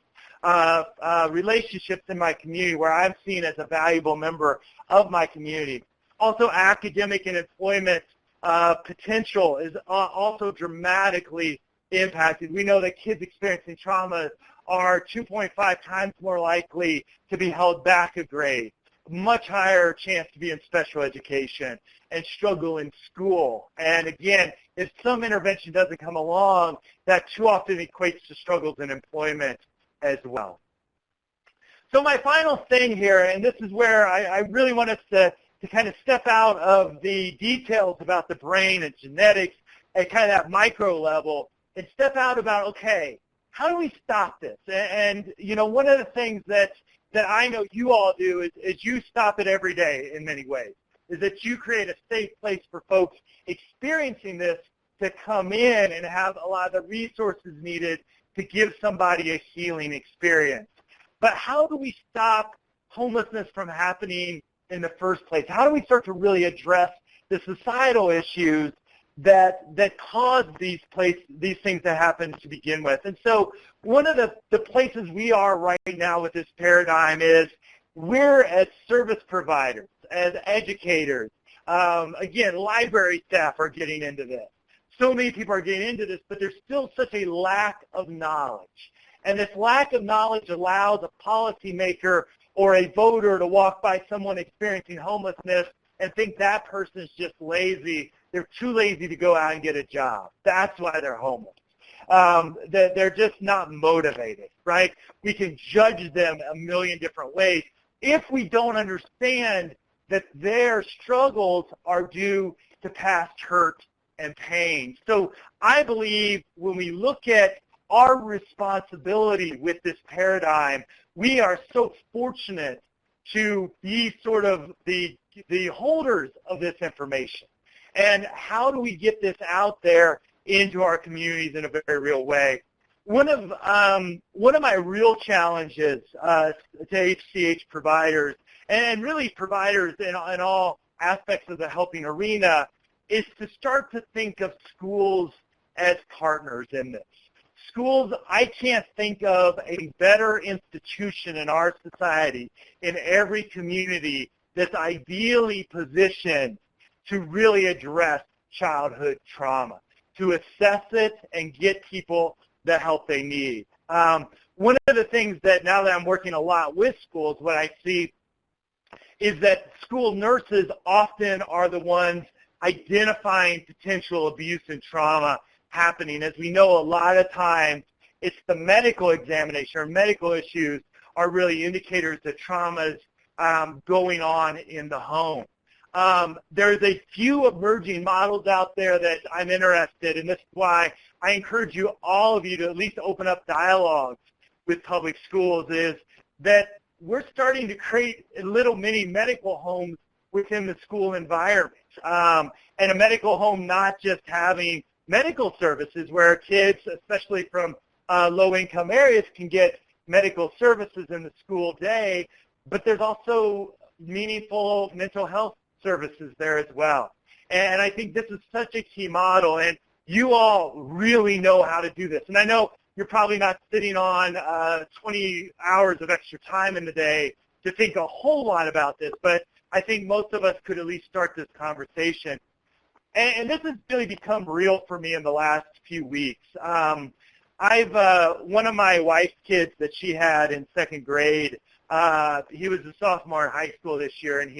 relationships in my community where I'm seen as a valuable member of my community. Also, academic and employment potential is also dramatically impacted. We know that kids experiencing trauma are 2.5 times more likely to be held back a grade, much higher chance to be in special education and struggle in school. And again, if some intervention doesn't come along, that too often equates to struggles in employment as well. So my final thing here, and this is where I really want us to kind of step out of the details about the brain and genetics at kind of that micro level and step out about, okay, how do we stop this? And you know, one of the things that I know you all do is you stop it every day in many ways, is that you create a safe place for folks experiencing this to come in and have a lot of the resources needed to give somebody a healing experience. But how do we stop homelessness from happening in the first place? How do we start to really address the societal issues that cause these things to happen to begin with? And so one of the places we are right now with this paradigm is we're as service providers, as educators. Again, library staff are getting into this. So many people are getting into this, but there's still such a lack of knowledge. And this lack of knowledge allows a policymaker or a voter to walk by someone experiencing homelessness and think that person is just lazy. They're too lazy to go out and get a job. That's why they're homeless. They're just not motivated, right? We can judge them a million different ways if we don't understand that their struggles are due to past hurt and pain. So I believe when we look at our responsibility with this paradigm, we are so fortunate to be sort of the holders of this information. And how do we get this out there into our communities in a very real way? One of my real challenges to HCH providers, and really providers in all aspects of the helping arena, is to start to think of schools as partners in this. Schools, I can't think of a better institution in our society, in every community, that's ideally positioned to really address childhood trauma, to assess it and get people the help they need. one of the things that now that I'm working a lot with schools, what I see is that school nurses often are the ones identifying potential abuse and trauma happening. As we know, a lot of times it's the medical examination or medical issues are really indicators that traumas going on in the home. There's a few emerging models out there that I'm interested in. This is why I encourage you, all of you, to at least open up dialogues with public schools, is that we're starting to create little mini medical homes within the school environment. And a medical home not just having medical services where kids, especially from low-income areas, can get medical services in the school day, but there's also meaningful mental health services there as well. And I think this is such a key model, and you all really know how to do this. And I know you're probably not sitting on 20 hours of extra time in the day to think a whole lot about this, but I think most of us could at least start this conversation. And this has really become real for me in the last few weeks. One of my wife's kids that she had in second grade, he was a sophomore in high school this year, and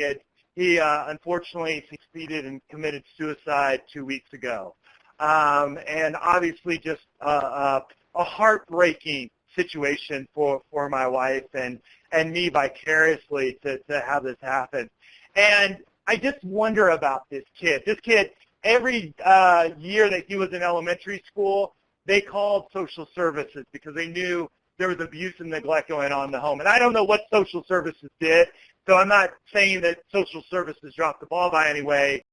he unfortunately succeeded and committed suicide 2 weeks ago. And obviously just a heartbreaking situation for my wife and me vicariously to have this happen. And I just wonder about this kid. This kid, every year that he was in elementary school, they called social services because they knew there was abuse and neglect going on in the home. And I don't know what social services did, so I'm not saying that social services dropped the ball by any way,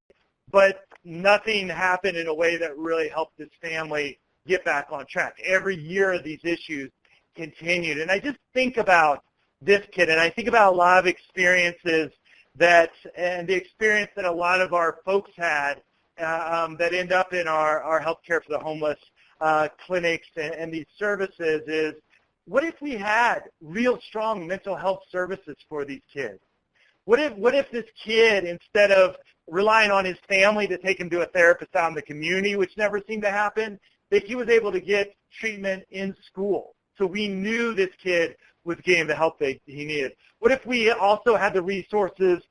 but nothing happened in a way that really helped this family get back on track. Every year these issues continued. And I just think about this kid, and I think about a lot of experiences and the experience that a lot of our folks had that end up in our healthcare for the homeless clinics and these services is, what if we had real strong mental health services for these kids? What if this kid, instead of relying on his family to take him to a therapist out in the community, which never seemed to happen, that he was able to get treatment in school? So we knew this kid was getting the help that he needed. What if we also had the resources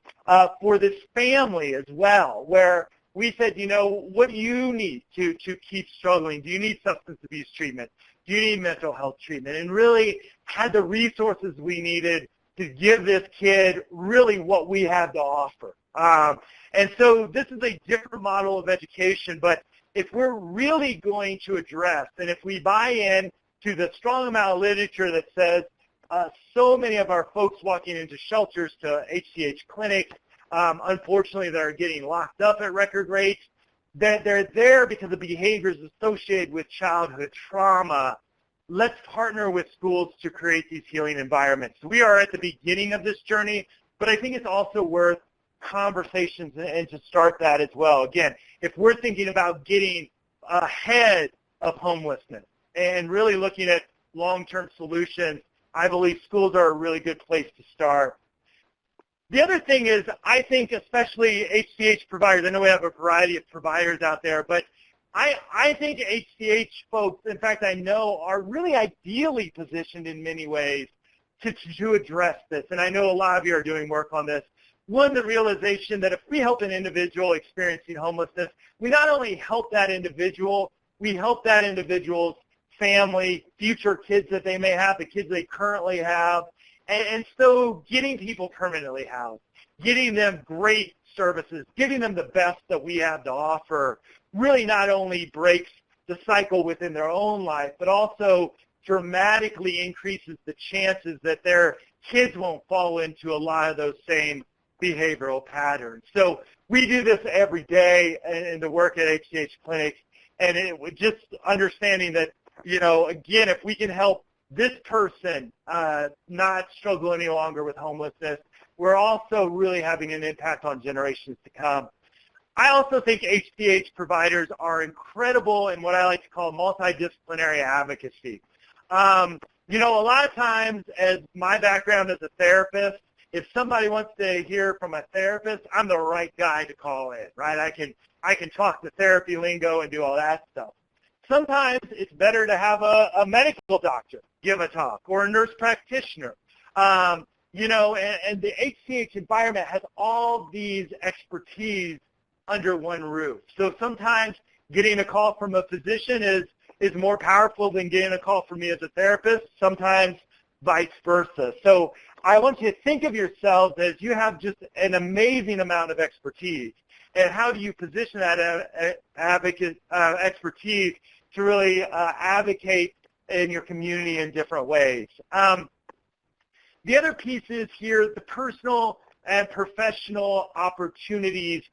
for this family as well, where we said, what do you need to keep struggling? Do you need substance abuse treatment? Do you need mental health treatment? And really had the resources we needed to give this kid really what we had to offer. And so this is a different model of education, but if we're really going to address, and if we buy in to the strong amount of literature that says so many of our folks walking into shelters, to HCH clinics, unfortunately, that are getting locked up at record rates, that they're there because of behaviors associated with childhood trauma. Let's partner with schools to create these healing environments. We are at the beginning of this journey, but I think it's also worth conversations and to start that as well. Again, if we're thinking about getting ahead of homelessness and really looking at long-term solutions, I believe schools are a really good place to start. The other thing is, I think especially HCH providers, I know we have a variety of providers out there, but I think HCH folks, in fact I know, are really ideally positioned in many ways to address this. And I know a lot of you are doing work on this. One, the realization that if we help an individual experiencing homelessness, we not only help that individual, we help that individual's family, future kids that they may have, the kids they currently have, and so getting people permanently housed, getting them great services, giving them the best that we have to offer, really not only breaks the cycle within their own life, but also dramatically increases the chances that their kids won't fall into a lot of those same behavioral patterns. So we do this every day in the work at HCH clinics, and just understanding that, again, if we can help this person not struggle any longer with homelessness, we're also really having an impact on generations to come. I also think HCH providers are incredible in what I like to call multidisciplinary advocacy. A lot of times, as my background as a therapist, if somebody wants to hear from a therapist, I'm the right guy to call in, right? I can talk the therapy lingo and do all that stuff. Sometimes it's better to have a medical doctor give a talk, or a nurse practitioner. And the HCH environment has all these expertise under one roof. So sometimes getting a call from a physician is more powerful than getting a call from me as a therapist, sometimes vice versa. So I want you to think of yourselves as you have just an amazing amount of expertise. And how do you position that expertise to really advocate in your community in different ways? The other piece is here the personal and professional opportunities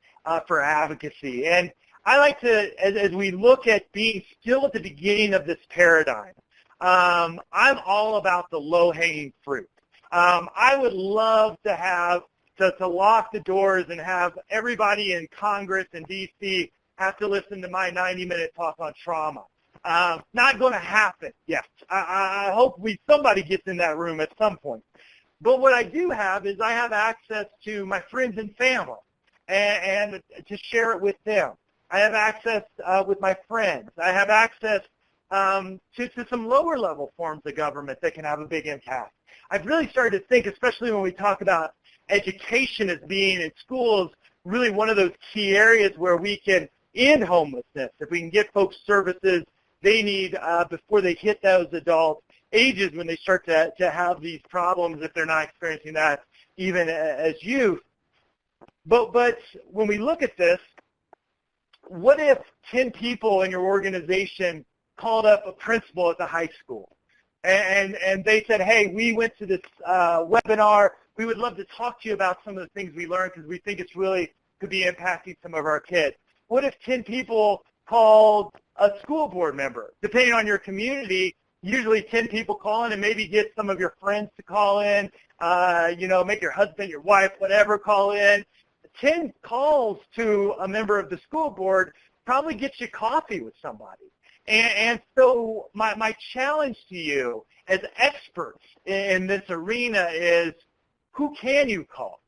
for advocacy. And I like to, as we look at being still at the beginning of this paradigm, I'm all about the low-hanging fruit. I would love to have to lock the doors and have everybody in Congress and D.C. have to listen to my 90-minute talk on trauma. Not going to happen yet. I hope somebody gets in that room at some point. But what I do have is I have access to my friends and family and to share it with them. I have access with my friends. I have access to some lower level forms of government that can have a big impact. I've really started to think, especially when we talk about education as being in schools, really one of those key areas where we can end homelessness. If we can get folks services they need before they hit those adult ages when they start to have these problems if they're not experiencing that even as youth. But when we look at this, what if 10 people in your organization called up a principal at the high school and they said, hey, we went to this webinar. We would love to talk to you about some of the things we learned because we think it's really could be impacting some of our kids. What if 10 people called a school board member? Depending on your community, usually 10 people call in and maybe get some of your friends to call in, make your husband, your wife, whatever call in. 10 calls to a member of the school board probably gets you coffee with somebody. And so my challenge to you as experts in this arena is, who can you call?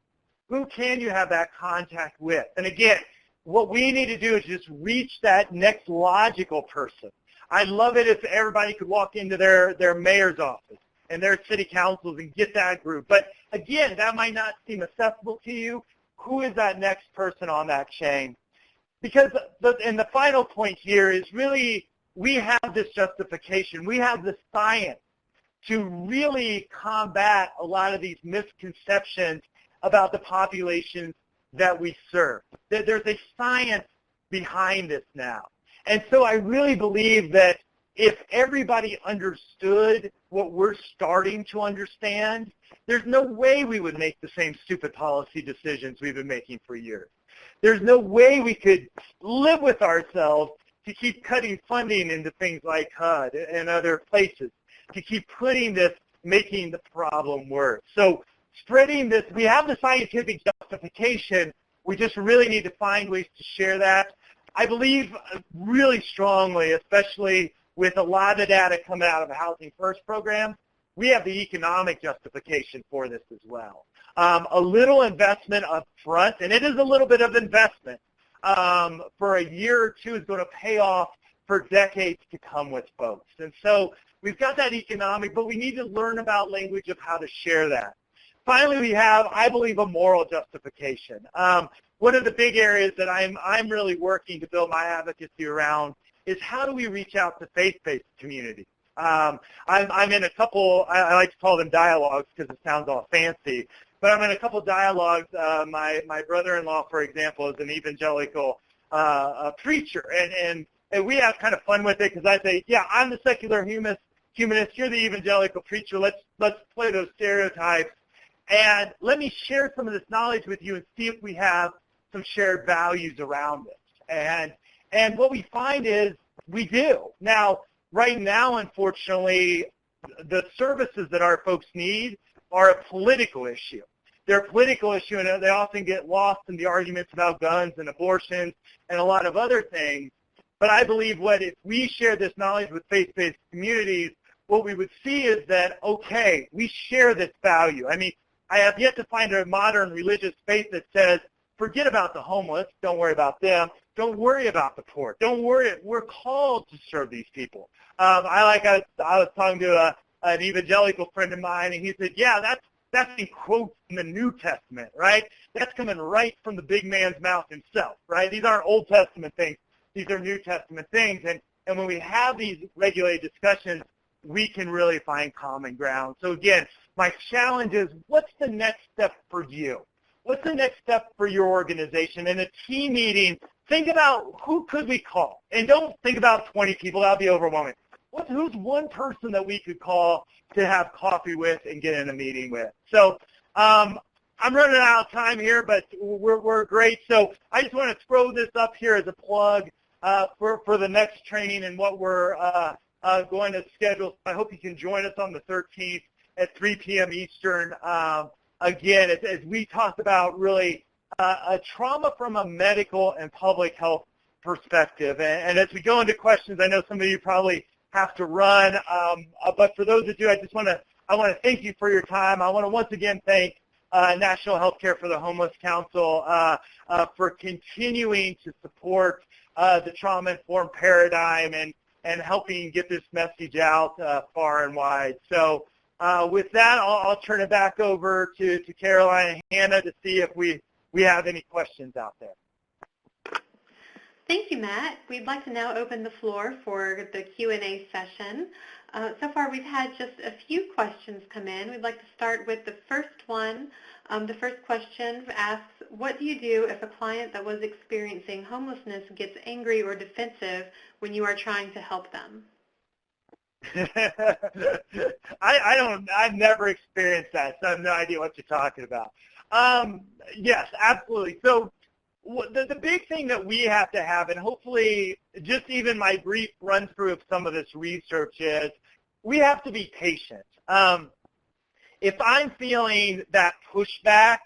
Who can you have that contact with? And again, what we need to do is just reach that next logical person. I'd love it if everybody could walk into their mayor's office and their city councils and get that group. But again, that might not seem accessible to you. Who is that next person on that chain? Because the final point here is really we have this justification. We have the science to really combat a lot of these misconceptions about the populations that we serve. There's a science behind this now. And so I really believe that if everybody understood what we're starting to understand, there's no way we would make the same stupid policy decisions we've been making for years. There's no way we could live with ourselves to keep cutting funding into things like HUD and other places, to keep putting this, making the problem worse. So spreading this, we have the scientific justification, we just really need to find ways to share that. I believe really strongly, especially with a lot of the data coming out of the Housing First program, we have the economic justification for this as well. A little investment up front, and it is a little bit of investment, for a year or two is going to pay off for decades to come with folks. And so we've got that economic, but we need to learn about language of how to share that. Finally, we have, I believe, a moral justification. One of the big areas that I'm really working to build my advocacy around is how do we reach out to faith-based communities? I'm in a couple, I like to call them dialogues because it sounds all fancy, but I'm in a couple dialogues. My brother-in-law, for example, is an evangelical preacher, and we have kind of fun with it because I say, yeah, I'm the secular humanist, you're the evangelical preacher, let's play those stereotypes, and let me share some of this knowledge with you and see if we have some shared values around it. And what we find is we do. Now, right now, unfortunately, the services that our folks need are a political issue. They're a political issue, and they often get lost in the arguments about guns and abortions and a lot of other things. But I believe if we share this knowledge with faith-based communities, what we would see is that, okay, we share this value. I mean, I have yet to find a modern religious faith that says, forget about the homeless, don't worry about them, don't worry about the poor, don't worry, we're called to serve these people. I was talking to an evangelical friend of mine, and he said, yeah, that's in quotes in the New Testament, right? That's coming right from the big man's mouth himself, right? These aren't Old Testament things. These are New Testament things. And when we have these regulated discussions, we can really find common ground. So again, my challenge is, what's the next step for you? What's the next step for your organization? In a team meeting, think about who could we call? And don't think about 20 people. That'll be overwhelming. Who's one person that we could call to have coffee with and get in a meeting with? So I'm running out of time here, but we're great. So I just want to throw this up here as a plug for the next training and what we're going to schedule. I hope you can join us on the 13th at 3 p.m. Eastern. Again, as we talk about really a trauma from a medical and public health perspective. And as we go into questions, I know some of you probably have to run, but for those of you, I want to thank you for your time. I want to once again thank National Healthcare for the Homeless Council for continuing to support the trauma-informed paradigm and helping get this message out far and wide. So with that, I'll turn it back over to Caroline and Hannah to see if we have any questions out there. Thank you, Matt. We'd like to now open the floor for the Q&A session. So far, we've had just a few questions come in. We'd like to start with the first one. The first question asks, what do you do if a client that was experiencing homelessness gets angry or defensive when you are trying to help them? I've never experienced that, so I have no idea what you're talking about. Yes, absolutely. So the big thing that we have to have, and hopefully just even my brief run through of some of this research is, we have to be patient. If I'm feeling that pushback,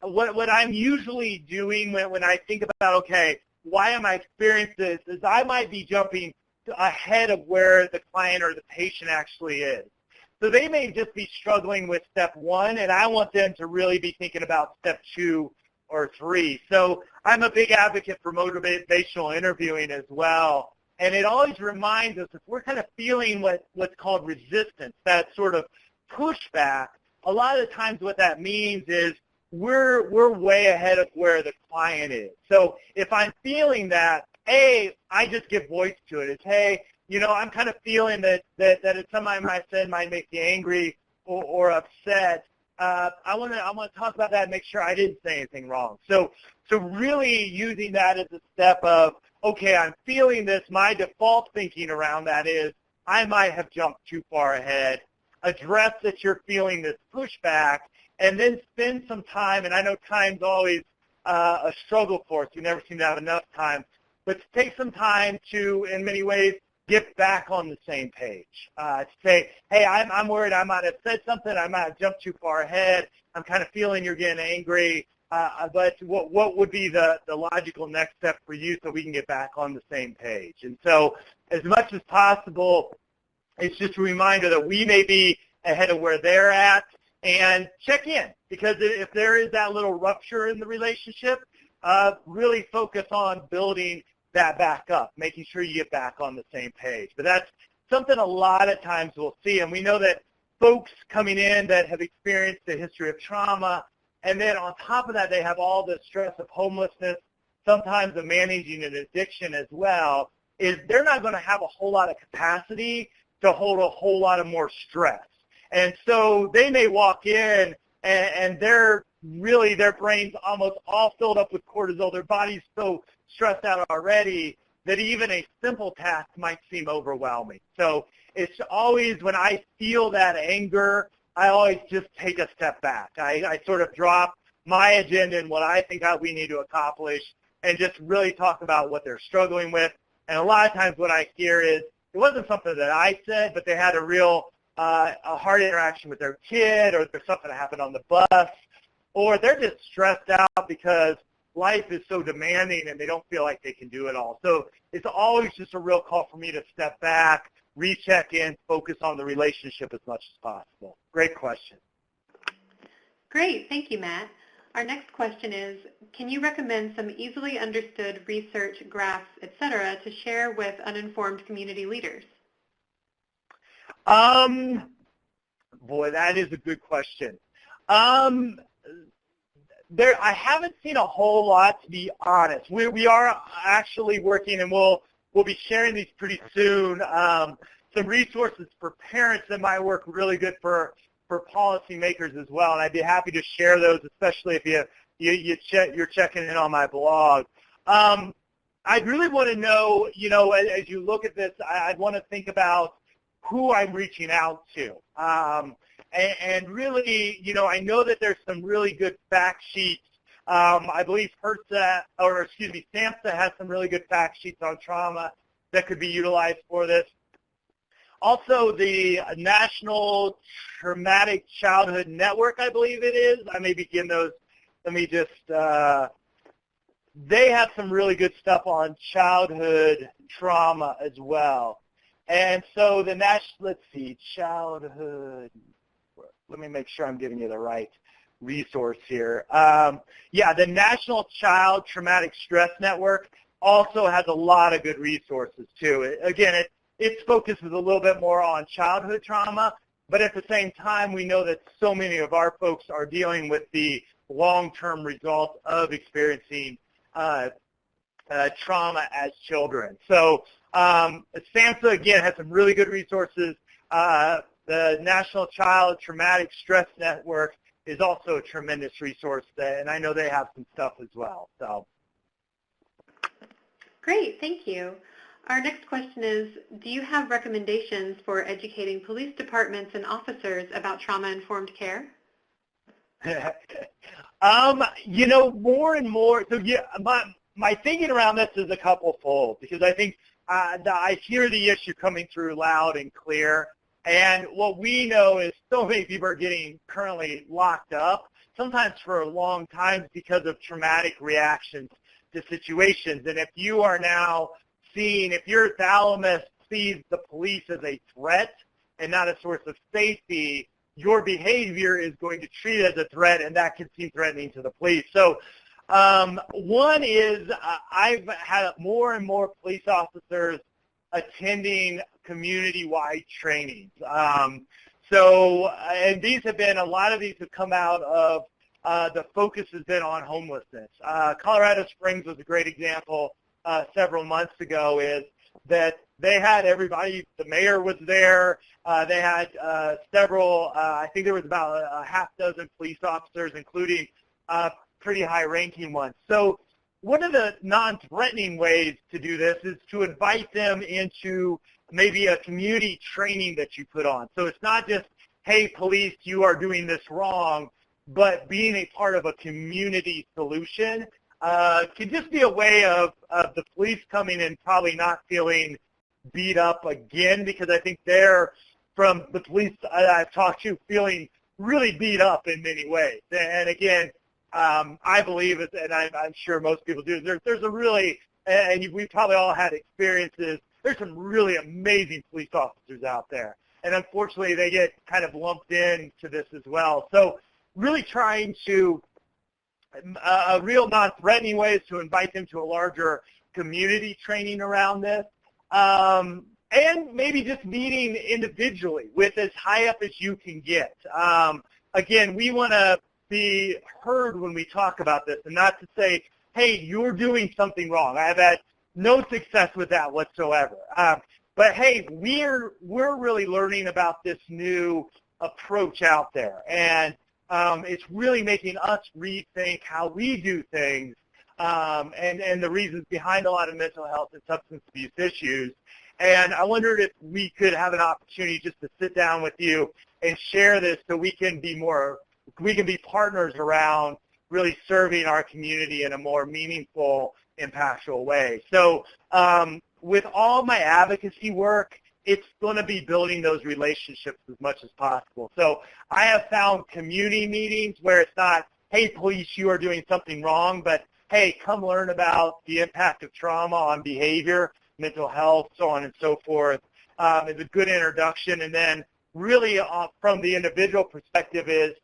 what I'm usually doing when I think about, okay, why am I experiencing this, is I might be jumping ahead of where the client or the patient actually is. So they may just be struggling with step one, and I want them to really be thinking about step 2 or 3. So I'm a big advocate for motivational interviewing as well. And it always reminds us, if we're kind of feeling what's called resistance, that sort of pushback, a lot of the times what that means is we're way ahead of where the client is. So if I'm feeling that, I just give voice to it. It's, hey, I'm kind of feeling that it's something I said might make you angry or upset. I want to talk about that and make sure I didn't say anything wrong. So really using that as a step of, okay, I'm feeling this. My default thinking around that is I might have jumped too far ahead. Address that you're feeling this pushback, and then spend some time. And I know time's always a struggle for us. We never seem to have enough time. But take some time to, in many ways, get back on the same page. To say, hey, I'm worried I might have said something. I might have jumped too far ahead. I'm kind of feeling you're getting angry. But what would be the logical next step for you so we can get back on the same page? And so as much as possible, it's just a reminder that we may be ahead of where they're at, and check in. Because if there is that little rupture in the relationship, really focus on building that back up, making sure you get back on the same page. But that's something a lot of times we'll see, and we know that folks coming in that have experienced a history of trauma, and then on top of that they have all the stress of homelessness, sometimes of managing an addiction as well, is they're not going to have a whole lot of capacity to hold a whole lot of more stress. And so they may walk in and their brain's almost all filled up with cortisol. Their body's so stressed out already that even a simple task might seem overwhelming. So it's always, when I feel that anger, I always just take a step back. I sort of drop my agenda and what I think we need to accomplish and just really talk about what they're struggling with. And a lot of times what I hear is, it wasn't something that I said, but they had a real a hard interaction with their kid, or there's something that happened on the bus, or they're just stressed out because life is so demanding and they don't feel like they can do it all. So it's always just a real call for me to step back, recheck in, focus on the relationship as much as possible. Great question. Great. Thank you, Matt. Our next question is, can you recommend some easily understood research, graphs, etc., to share with uninformed community leaders? boy, that is a good question. I haven't seen a whole lot, to be honest. We are actually working, and we'll be sharing these pretty soon. Some resources for parents that might work really good for policymakers as well, and I'd be happy to share those, especially if you're checking in on my blog. I'd really want to know, as you look at this, I'd want to think about who I'm reaching out to. And really, I know that there's some really good fact sheets. I believe SAMHSA has some really good fact sheets on trauma that could be utilized for this. Also, the National Traumatic Childhood Network, I believe it is. I may begin those. Let me just, they have some really good stuff on childhood trauma as well. And so the childhood, let me make sure I'm giving you the right resource here. The National Child Traumatic Stress Network also has a lot of good resources too. Again, it focuses a little bit more on childhood trauma, but at the same time, we know that so many of our folks are dealing with the long-term results of experiencing trauma as children. So SAMHSA, again, has some really good resources. The National Child Traumatic Stress Network is also a tremendous resource, and I know they have some stuff as well. So, great, thank you. Our next question is, do you have recommendations for educating police departments and officers about trauma-informed care? More and more. So, my thinking around this is a couple-fold, because I think I hear the issue coming through loud and clear. And what we know is so many people are getting currently locked up, sometimes for a long time because of traumatic reactions to situations. And if you are now if your thalamus sees the police as a threat and not a source of safety, your behavior is going to treat it as a threat, and that can seem threatening to the police. So one is I've had more and more police officers attending community-wide trainings. And these have been, a lot of these have come out of, the focus has been on homelessness. Colorado Springs was a great example several months ago, is that they had everybody, the mayor was there, they had several, I think there was about a half dozen police officers, including pretty high-ranking ones. So one of the non-threatening ways to do this is to invite them into maybe a community training that you put on. So it's not just, hey, police, you are doing this wrong, but being a part of a community solution can just be a way of the police coming in probably not feeling beat up again, because I think they're, from the police I've talked to, feeling really beat up in many ways. And again, I believe, and I'm sure most people do, there's a really, and we've probably all had experiences, there's some really amazing police officers out there. And unfortunately, they get kind of lumped into this as well. So really trying to, a real non-threatening way is to invite them to a larger community training around this. And maybe just meeting individually with as high up as you can get. Again, we want to be heard when we talk about this, and not to say, hey, you're doing something wrong. I've had no success with that whatsoever. But hey, we're really learning about this new approach out there, and it's really making us rethink how we do things, and the reasons behind a lot of mental health and substance abuse issues. And I wondered if we could have an opportunity just to sit down with you and share this, so we can be partners around really serving our community in a more meaningful, impactful way. So with all my advocacy work, it's going to be building those relationships as much as possible. So I have found community meetings where it's not, hey, police, you are doing something wrong, but hey, come learn about the impact of trauma on behavior, mental health, so on and so forth, is a good introduction. And then really from the individual perspective is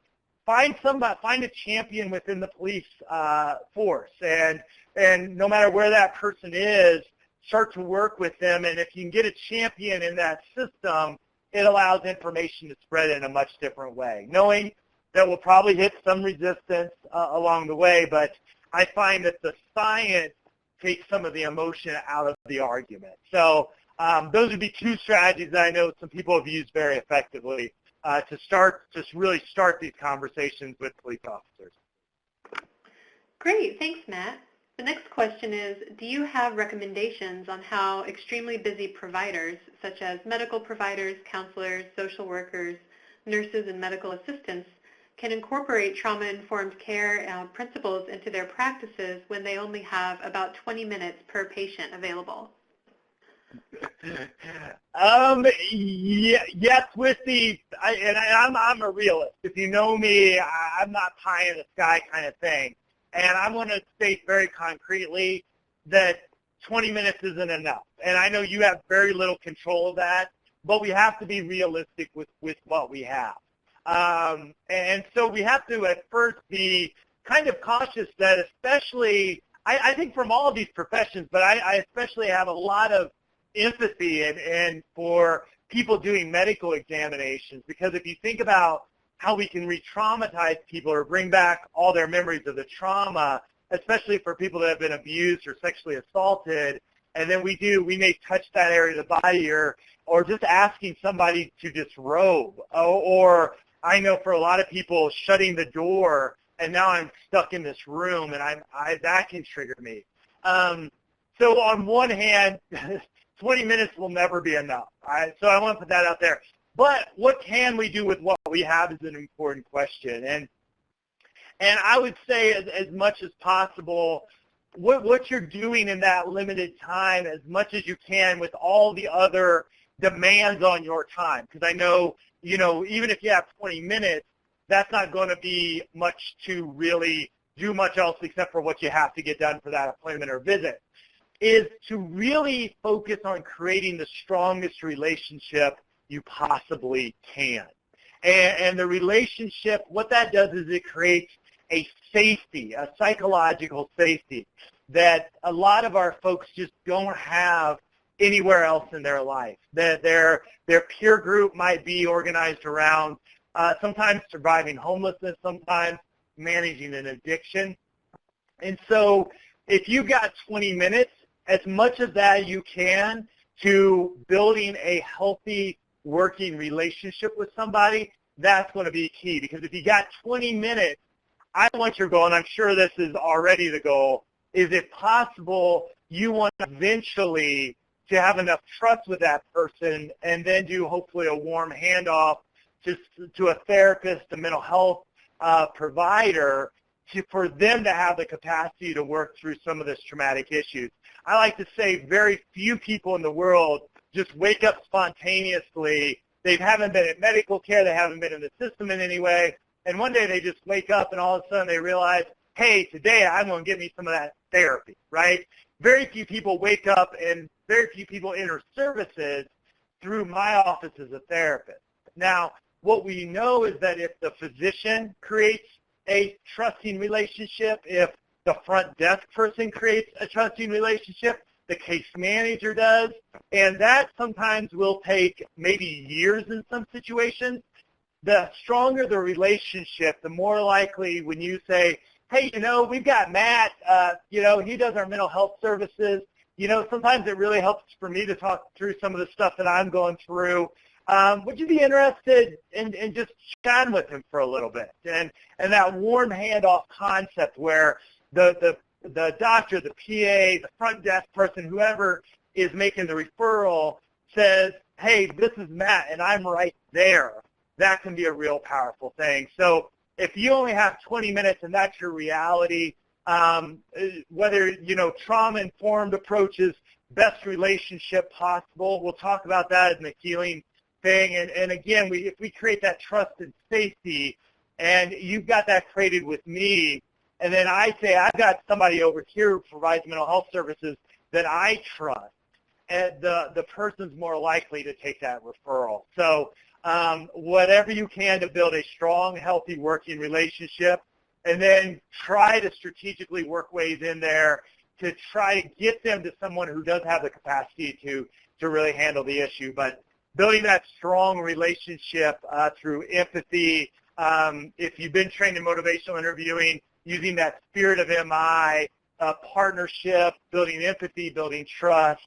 find a champion within the police force, and no matter where that person is, start to work with them. And if you can get a champion in that system, it allows information to spread in a much different way, knowing that we'll probably hit some resistance along the way, but I find that the science takes some of the emotion out of the argument. So those would be two strategies that I know some people have used very effectively to really start these conversations with police officers. Great, thanks, Matt. The next question is, do you have recommendations on how extremely busy providers, such as medical providers, counselors, social workers, nurses, and medical assistants, can incorporate trauma-informed care principles into their practices when they only have about 20 minutes per patient available? Yes, I'm a realist. If you know me, I'm not pie in the sky kind of thing. And I'm going to state very concretely that 20 minutes isn't enough. And I know you have very little control of that, but we have to be realistic with what we have. And so we have to at first be kind of cautious that especially, I think from all of these professions, but I especially have a lot of empathy and for people doing medical examinations, because if you think about how we can re-traumatize people or bring back all their memories of the trauma, especially for people that have been abused or sexually assaulted, and then we may touch that area of the body or just asking somebody to disrobe, or I know for a lot of people shutting the door and now I'm stuck in this room and that can trigger me. So on one hand, 20 minutes will never be enough. So I want to put that out there. But what can we do with what we have is an important question. And I would say as much as possible, what you're doing in that limited time as much as you can with all the other demands on your time. Because I know, even if you have 20 minutes, that's not going to be much to really do much else except for what you have to get done for that appointment or visit, is to really focus on creating the strongest relationship you possibly can. And the relationship, what that does is it creates a safety, a psychological safety that a lot of our folks just don't have anywhere else in their life. That their peer group might be organized around sometimes surviving homelessness, sometimes managing an addiction. And so if you've got 20 minutes, as much of that you can to building a healthy working relationship with somebody, that's going to be key. Because if you got 20 minutes, I want your goal, and I'm sure this is already the goal, is if possible, you want eventually to have enough trust with that person and then do hopefully a warm handoff to a therapist, a mental health provider, for them to have the capacity to work through some of this traumatic issues. I like to say very few people in the world just wake up spontaneously. They haven't been in medical care. They haven't been in the system in any way. And one day they just wake up and all of a sudden they realize, hey, today I'm going to get me some of that therapy, right? Very few people wake up and very few people enter services through my office as a therapist. Now, what we know is that if the physician creates a trusting relationship, if the front desk person creates a trusting relationship, the case manager does, and that sometimes will take maybe years in some situations. The stronger the relationship, the more likely when you say, hey, we've got Matt, he does our mental health services. Sometimes it really helps for me to talk through some of the stuff that I'm going through. Would you be interested in just chatting with him for a little bit? And that warm handoff concept where the doctor, the PA, the front desk person, whoever is making the referral says, hey, this is Matt, and I'm right there. That can be a real powerful thing. So if you only have 20 minutes and that's your reality, whether, trauma-informed approaches, best relationship possible, we'll talk about that in the healing thing. And again, if we create that trust and safety, and you've got that created with me, and then I say, I've got somebody over here who provides mental health services that I trust, and the person's more likely to take that referral. So whatever you can to build a strong, healthy working relationship, and then try to strategically work ways in there to try to get them to someone who does have the capacity to really handle the issue. But building that strong relationship through empathy. If you've been trained in motivational interviewing, using that spirit of MI, partnership, building empathy, building trust,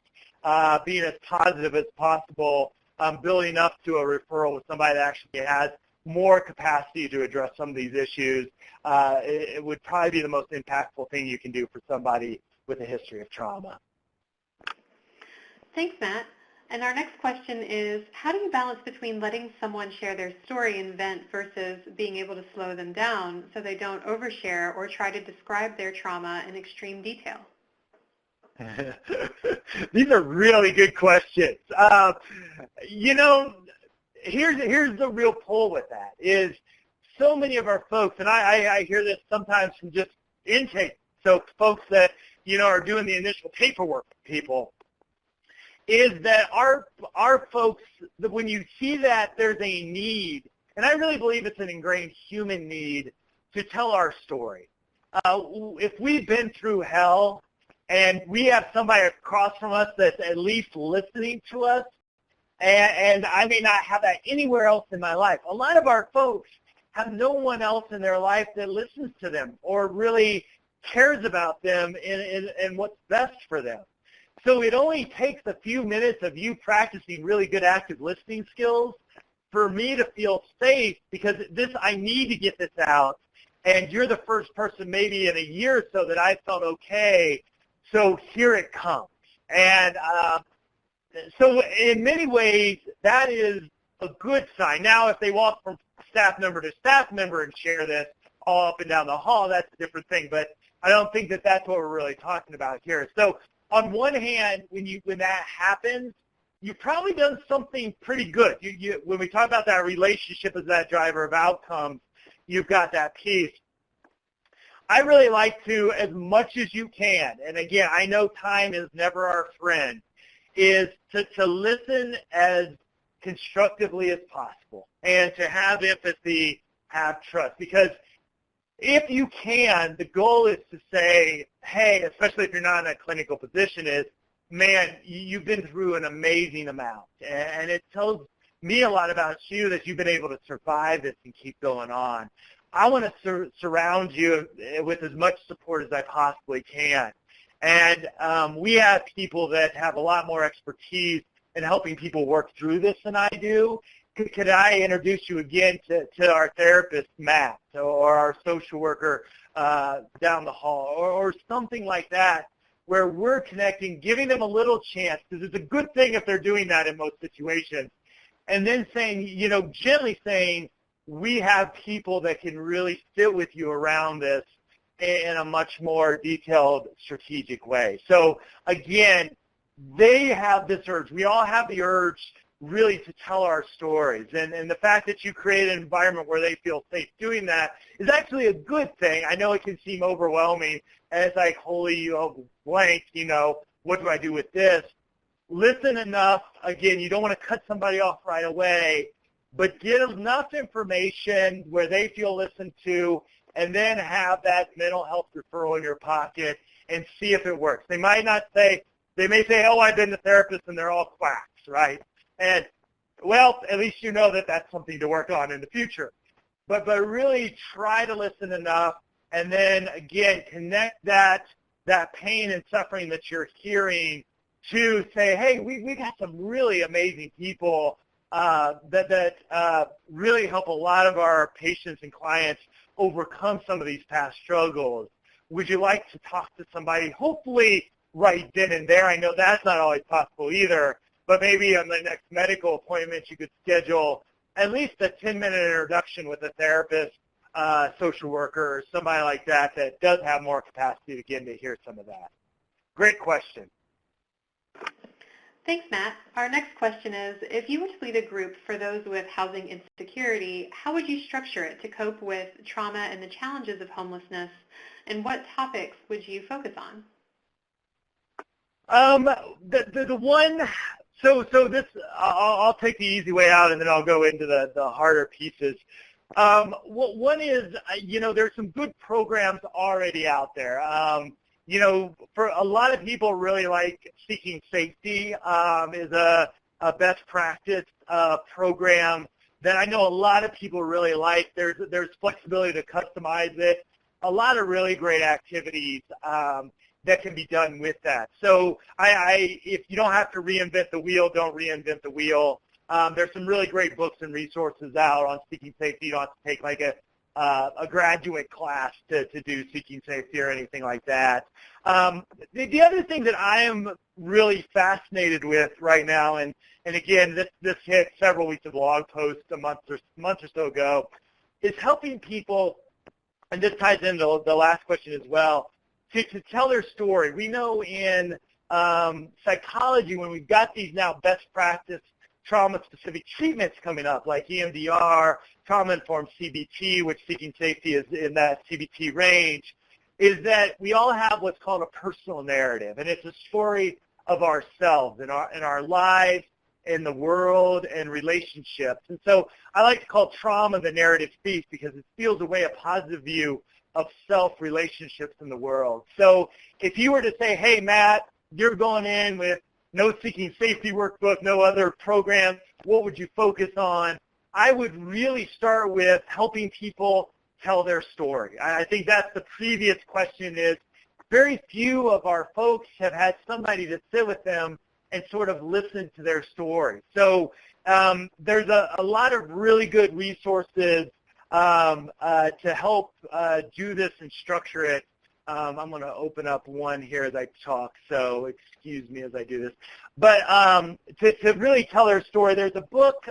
being as positive as possible, building up to a referral with somebody that actually has more capacity to address some of these issues, it would probably be the most impactful thing you can do for somebody with a history of trauma. Thanks, Matt. And our next question is, how do you balance between letting someone share their story and vent versus being able to slow them down so they don't overshare or try to describe their trauma in extreme detail? These are really good questions. You know, here's the real pull with that is so many of our folks, and I hear this sometimes from just intake, so folks that, you know, are doing the initial paperwork with people, is that our folks, when you see that there's a need, and I really believe it's an ingrained human need to tell our story. If we've been through hell and we have somebody across from us that's at least listening to us, and I may not have that anywhere else in my life. A lot of our folks have no one else in their life that listens to them or really cares about them and what's best for them. So it only takes a few minutes of you practicing really good active listening skills for me to feel safe, because I need to get this out, and you're the first person maybe in a year or so that I felt okay, so here it comes. And so in many ways, that is a good sign. Now, if they walk from staff member to staff member and share this all up and down the hall, that's a different thing, but I don't think that that's what we're really talking about here. So on one hand, when that happens, you've probably done something pretty good. When we talk about that relationship as that driver of outcomes, you've got that piece. I really like to, as much as you can, and again, I know time is never our friend, is to listen as constructively as possible and to have empathy, have trust. Because if you can, the goal is to say, hey, especially if you're not in a clinical position, is, man, you've been through an amazing amount. And it tells me a lot about you that you've been able to survive this and keep going on. I want to surround you with as much support as I possibly can. And we have people that have a lot more expertise in helping people work through this than I do. Could I introduce you again to our therapist, Matt, or our social worker down the hall, or something like that, where we're connecting, giving them a little chance, because it's a good thing if they're doing that in most situations, and then saying, you know, gently saying, we have people that can really sit with you around this in a much more detailed, strategic way. So again, they have this urge. We all have the urge really to tell our stories. And the fact that you create an environment where they feel safe doing that is actually a good thing. I know it can seem overwhelming, and it's like, holy blank, you know, what do I do with this? Listen enough. Again, you don't want to cut somebody off right away, but get enough information where they feel listened to, and then have that mental health referral in your pocket and see if it works. They might not say, they may say, oh, I've been to therapists and they're all quacks, right? And, well, at least you know that that's something to work on in the future. But really try to listen enough, and then, again, connect that pain and suffering that you're hearing to say, hey, we got some really amazing people that really help a lot of our patients and clients overcome some of these past struggles. Would you like to talk to somebody, hopefully right then and there? I know that's not always possible either, but maybe on the next medical appointment you could schedule at least a 10-minute introduction with a therapist, social worker, or somebody like that that does have more capacity, again, to hear some of that. Great question. Thanks, Matt. Our next question is, if you were to lead a group for those with housing insecurity, how would you structure it to cope with trauma and the challenges of homelessness, and what topics would you focus on? The one, so this, I'll take the easy way out, and then I'll go into the harder pieces. One is, you know, there's some good programs already out there. You know, for a lot of people really like seeking safety is a best practice. program that I know a lot of people really like. There's flexibility to customize it. A lot of really great activities that can be done with that. So if you don't have to reinvent the wheel, don't reinvent the wheel. There's some really great books and resources out on seeking safety. You don't have to take like a graduate class to do seeking safety or anything like that. The other thing that I am really fascinated with right now, and again, this hit several weeks of blog posts a month or so ago, is helping people, and this ties into the last question as well, to tell their story. We know in psychology, when we've got these now best practice trauma-specific treatments coming up, like EMDR, trauma-informed CBT, which seeking safety is in that CBT range, is that we all have what's called a personal narrative, and it's a story of ourselves and our lives, in the world, and relationships. And so I like to call trauma the narrative piece because it steals away a positive view of self-relationships in the world. So if you were to say, hey, Matt, you're going in with no seeking safety workbook, no other program, what would you focus on? I would really start with helping people tell their story. I think that's the previous question is, very few of our folks have had somebody to sit with them and sort of listen to their story. So there's a lot of really good resources to help do this and structure it. I'm going to open up one here as I talk, so excuse me as I do this. But to really tell their story, there's a book.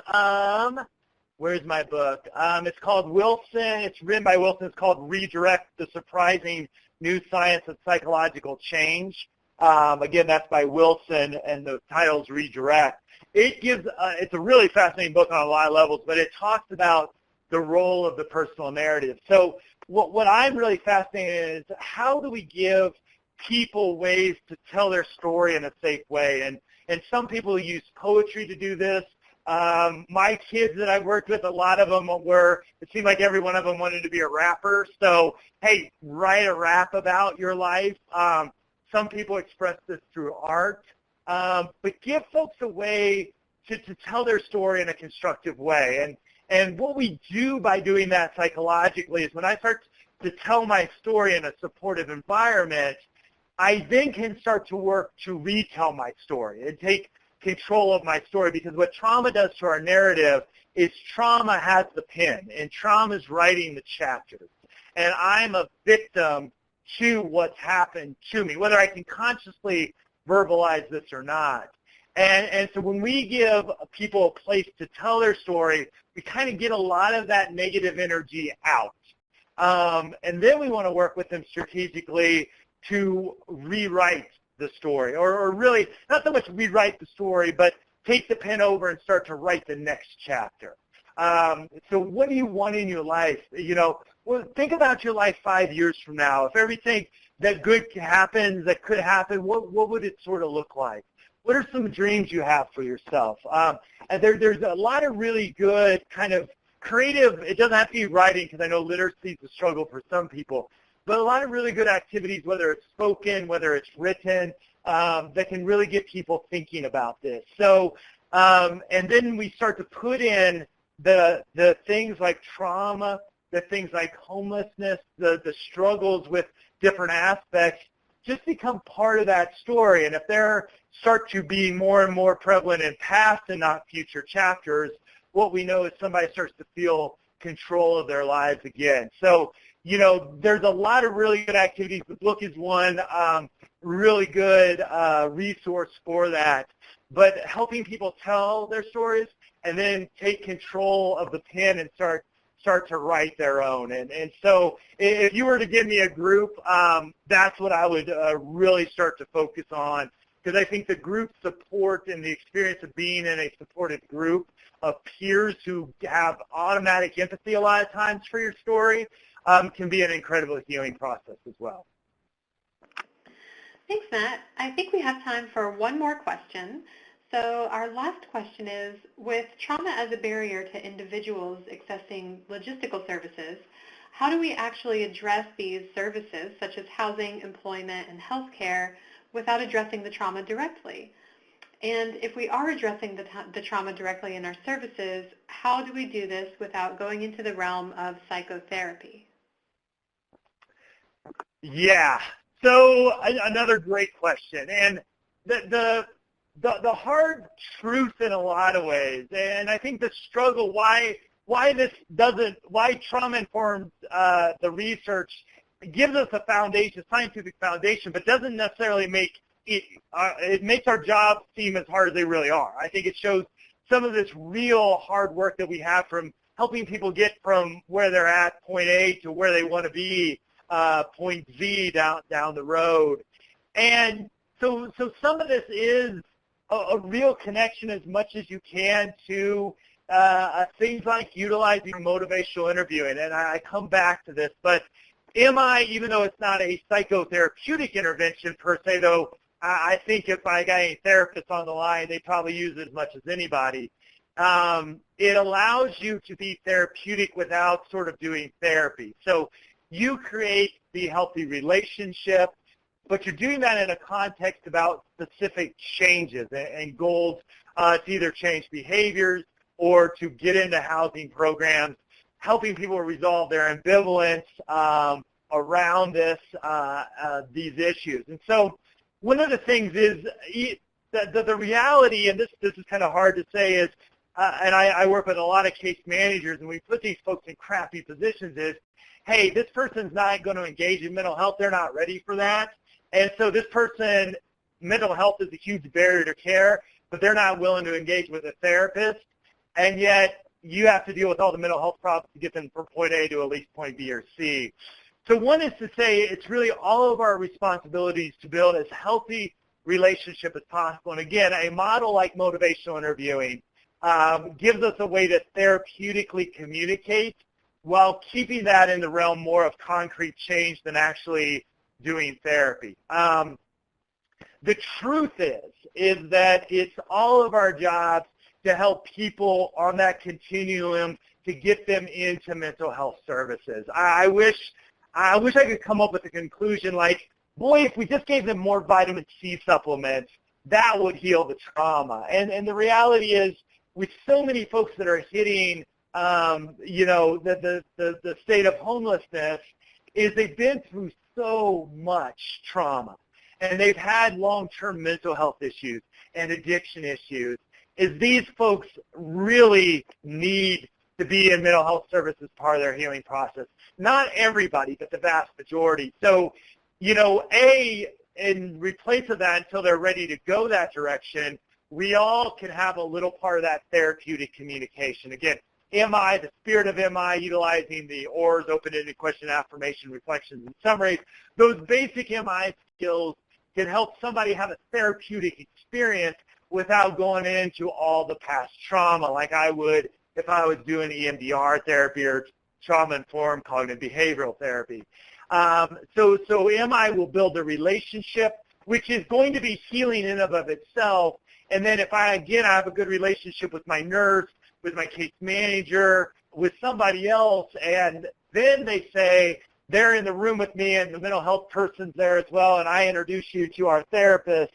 Where's my book? It's called Wilson. It's written by Wilson. It's called Redirect, The Surprising New Science of Psychological Change. Again, that's by Wilson, and the title's Redirect. It's a really fascinating book on a lot of levels, but it talks about the role of the personal narrative. So what I'm really fascinated in is how do we give people ways to tell their story in a safe way? And some people use poetry to do this. My kids that I've worked with, a lot of them it seemed like every one of them wanted to be a rapper. So, hey, write a rap about your life. Some people express this through art. But give folks a way to tell their story in a constructive way. And what we do by doing that psychologically is when I start to tell my story in a supportive environment, I then can start to work to retell my story and take control of my story, because what trauma does to our narrative is trauma has the pen, and trauma is writing the chapters. And I'm a victim to what's happened to me, whether I can consciously verbalize this or not. And so when we give people a place to tell their story, we kind of get a lot of that negative energy out. And then we want to work with them strategically to rewrite the story, or really not so much rewrite the story, but take the pen over and start to write the next chapter. So what do you want in your life? Well, think about your life 5 years from now. If everything that good happens, that could happen, what would it sort of look like? What are some dreams you have for yourself? And there's a lot of really good kind of creative, it doesn't have to be writing because I know literacy is a struggle for some people, but a lot of really good activities, whether it's spoken, whether it's written, that can really get people thinking about this. So, and then we start to put in the things like trauma, the things like homelessness, the struggles with different aspects, just become part of that story. And if they're start to be more and more prevalent in past and not future chapters, what we know is somebody starts to feel control of their lives again. So, there's a lot of really good activities. The book is one really good resource for that. But helping people tell their stories and then take control of the pen and start to write their own. And so if you were to give me a group, that's what I would really start to focus on, because I think the group support and the experience of being in a supportive group of peers who have automatic empathy a lot of times for your story can be an incredible healing process as well. Thanks, Matt. I think we have time for one more question. So our last question is, with trauma as a barrier to individuals accessing logistical services, how do we actually address these services, such as housing, employment, and healthcare, without addressing the trauma directly? And if we are addressing the trauma directly in our services, how do we do this without going into the realm of psychotherapy? Yeah. So another great question, and the hard truth in a lot of ways, and I think the struggle why trauma informed the research gives us a foundation, scientific foundation, but doesn't necessarily make it. It makes our job seem as hard as they really are. I think it shows some of this real hard work that we have from helping people get from where they're at, point A, to where they want to be, point Z down the road. And so some of this is a real connection as much as you can to things like utilizing motivational interviewing. And I come back to this, but even though it's not a psychotherapeutic intervention per se, though I think if I got any therapists on the line, they probably use it as much as anybody. It allows you to be therapeutic without sort of doing therapy. So you create the healthy relationship, but you're doing that in a context about specific changes and goals to either change behaviors or to get into housing programs, helping people resolve their ambivalence around these issues. And so one of the things is the reality, and this is kind of hard to say, is, and I work with a lot of case managers, and we put these folks in crappy positions, is, hey, this person's not going to engage in mental health. They're not ready for that. And so this person, mental health is a huge barrier to care, but they're not willing to engage with a therapist. And yet you have to deal with all the mental health problems to get them from point A to at least point B or C. So one is to say it's really all of our responsibilities to build as healthy relationship as possible. And again, a model like motivational interviewing gives us a way to therapeutically communicate while keeping that in the realm more of concrete change than actually doing therapy. The truth is that it's all of our jobs to help people on that continuum to get them into mental health services. I wish I could come up with a conclusion like, boy, if we just gave them more vitamin C supplements, that would heal the trauma. And the reality is, with so many folks that are hitting, the state of homelessness, is they've been through so much trauma, and they've had long-term mental health issues and addiction issues, is these folks really need to be in mental health services part of their healing process. Not everybody, but the vast majority. So, in replace of that, until they're ready to go that direction, we all can have a little part of that therapeutic communication. Again, MI, the spirit of MI, utilizing the ORs, open-ended question, affirmation, reflections, and summaries. Those basic MI skills can help somebody have a therapeutic experience without going into all the past trauma like I would if I was doing EMDR therapy or trauma-informed cognitive behavioral therapy. So MI will build a relationship, which is going to be healing in and of itself. And then if I have a good relationship with my nurse, with my case manager, with somebody else, and then they say they're in the room with me and the mental health person's there as well, and I introduce you to our therapist,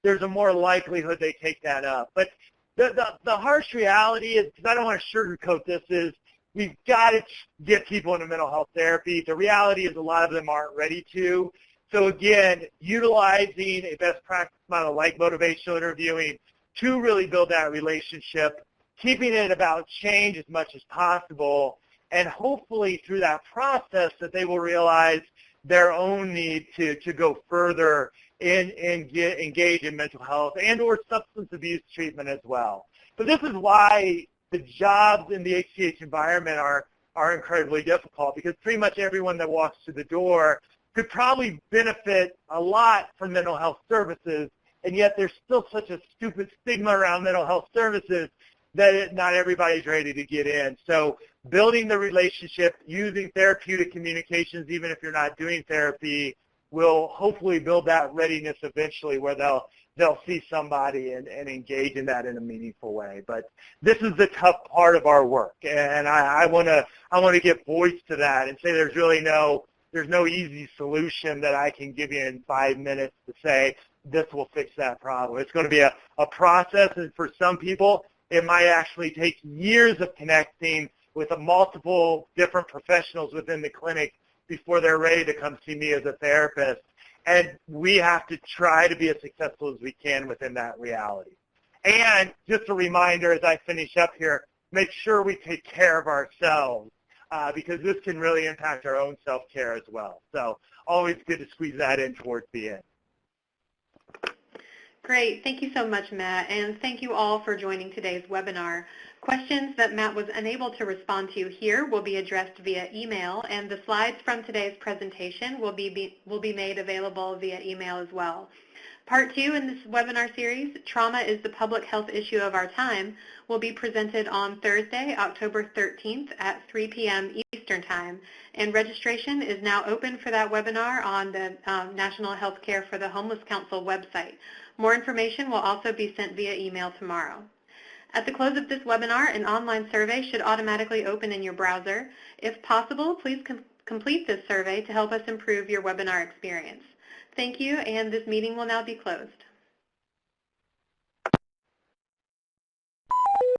there's a more likelihood they take that up. But the harsh reality is, because I don't want to sugarcoat this, is we've got to get people into mental health therapy. The reality is a lot of them aren't ready to. So again, utilizing a best practice model like motivational interviewing to really build that relationship, keeping it about change as much as possible, and hopefully through that process that they will realize their own need to go further and engage in mental health and or substance abuse treatment as well. But this is why the jobs in the HCH environment are incredibly difficult, because pretty much everyone that walks through the door could probably benefit a lot from mental health services, and yet there's still such a stupid stigma around mental health services that not everybody's ready to get in. So building the relationship, using therapeutic communications, even if you're not doing therapy, will hopefully build that readiness eventually where they'll see somebody and engage in that in a meaningful way. But this is the tough part of our work, and I want to give voice to that and say there's no easy solution that I can give you in 5 minutes to say, this will fix that problem. It's going to be a process, and for some people, it might actually take years of connecting with multiple different professionals within the clinic before they're ready to come see me as a therapist. And we have to try to be as successful as we can within that reality. And just a reminder as I finish up here, make sure we take care of ourselves because this can really impact our own self-care as well. So always good to squeeze that in towards the end. Great. Thank you so much, Matt, and thank you all for joining today's webinar. Questions that Matt was unable to respond to here will be addressed via email, and the slides from today's presentation will be made available via email as well. Part 2 in this webinar series, Trauma is the Public Health Issue of Our Time, will be presented on Thursday, October 13th at 3 p.m. Eastern Time, and registration is now open for that webinar on the National Healthcare for the Homeless Council website. More information will also be sent via email tomorrow. At the close of this webinar, an online survey should automatically open in your browser. If possible, please complete this survey to help us improve your webinar experience. Thank you, and this meeting will now be closed.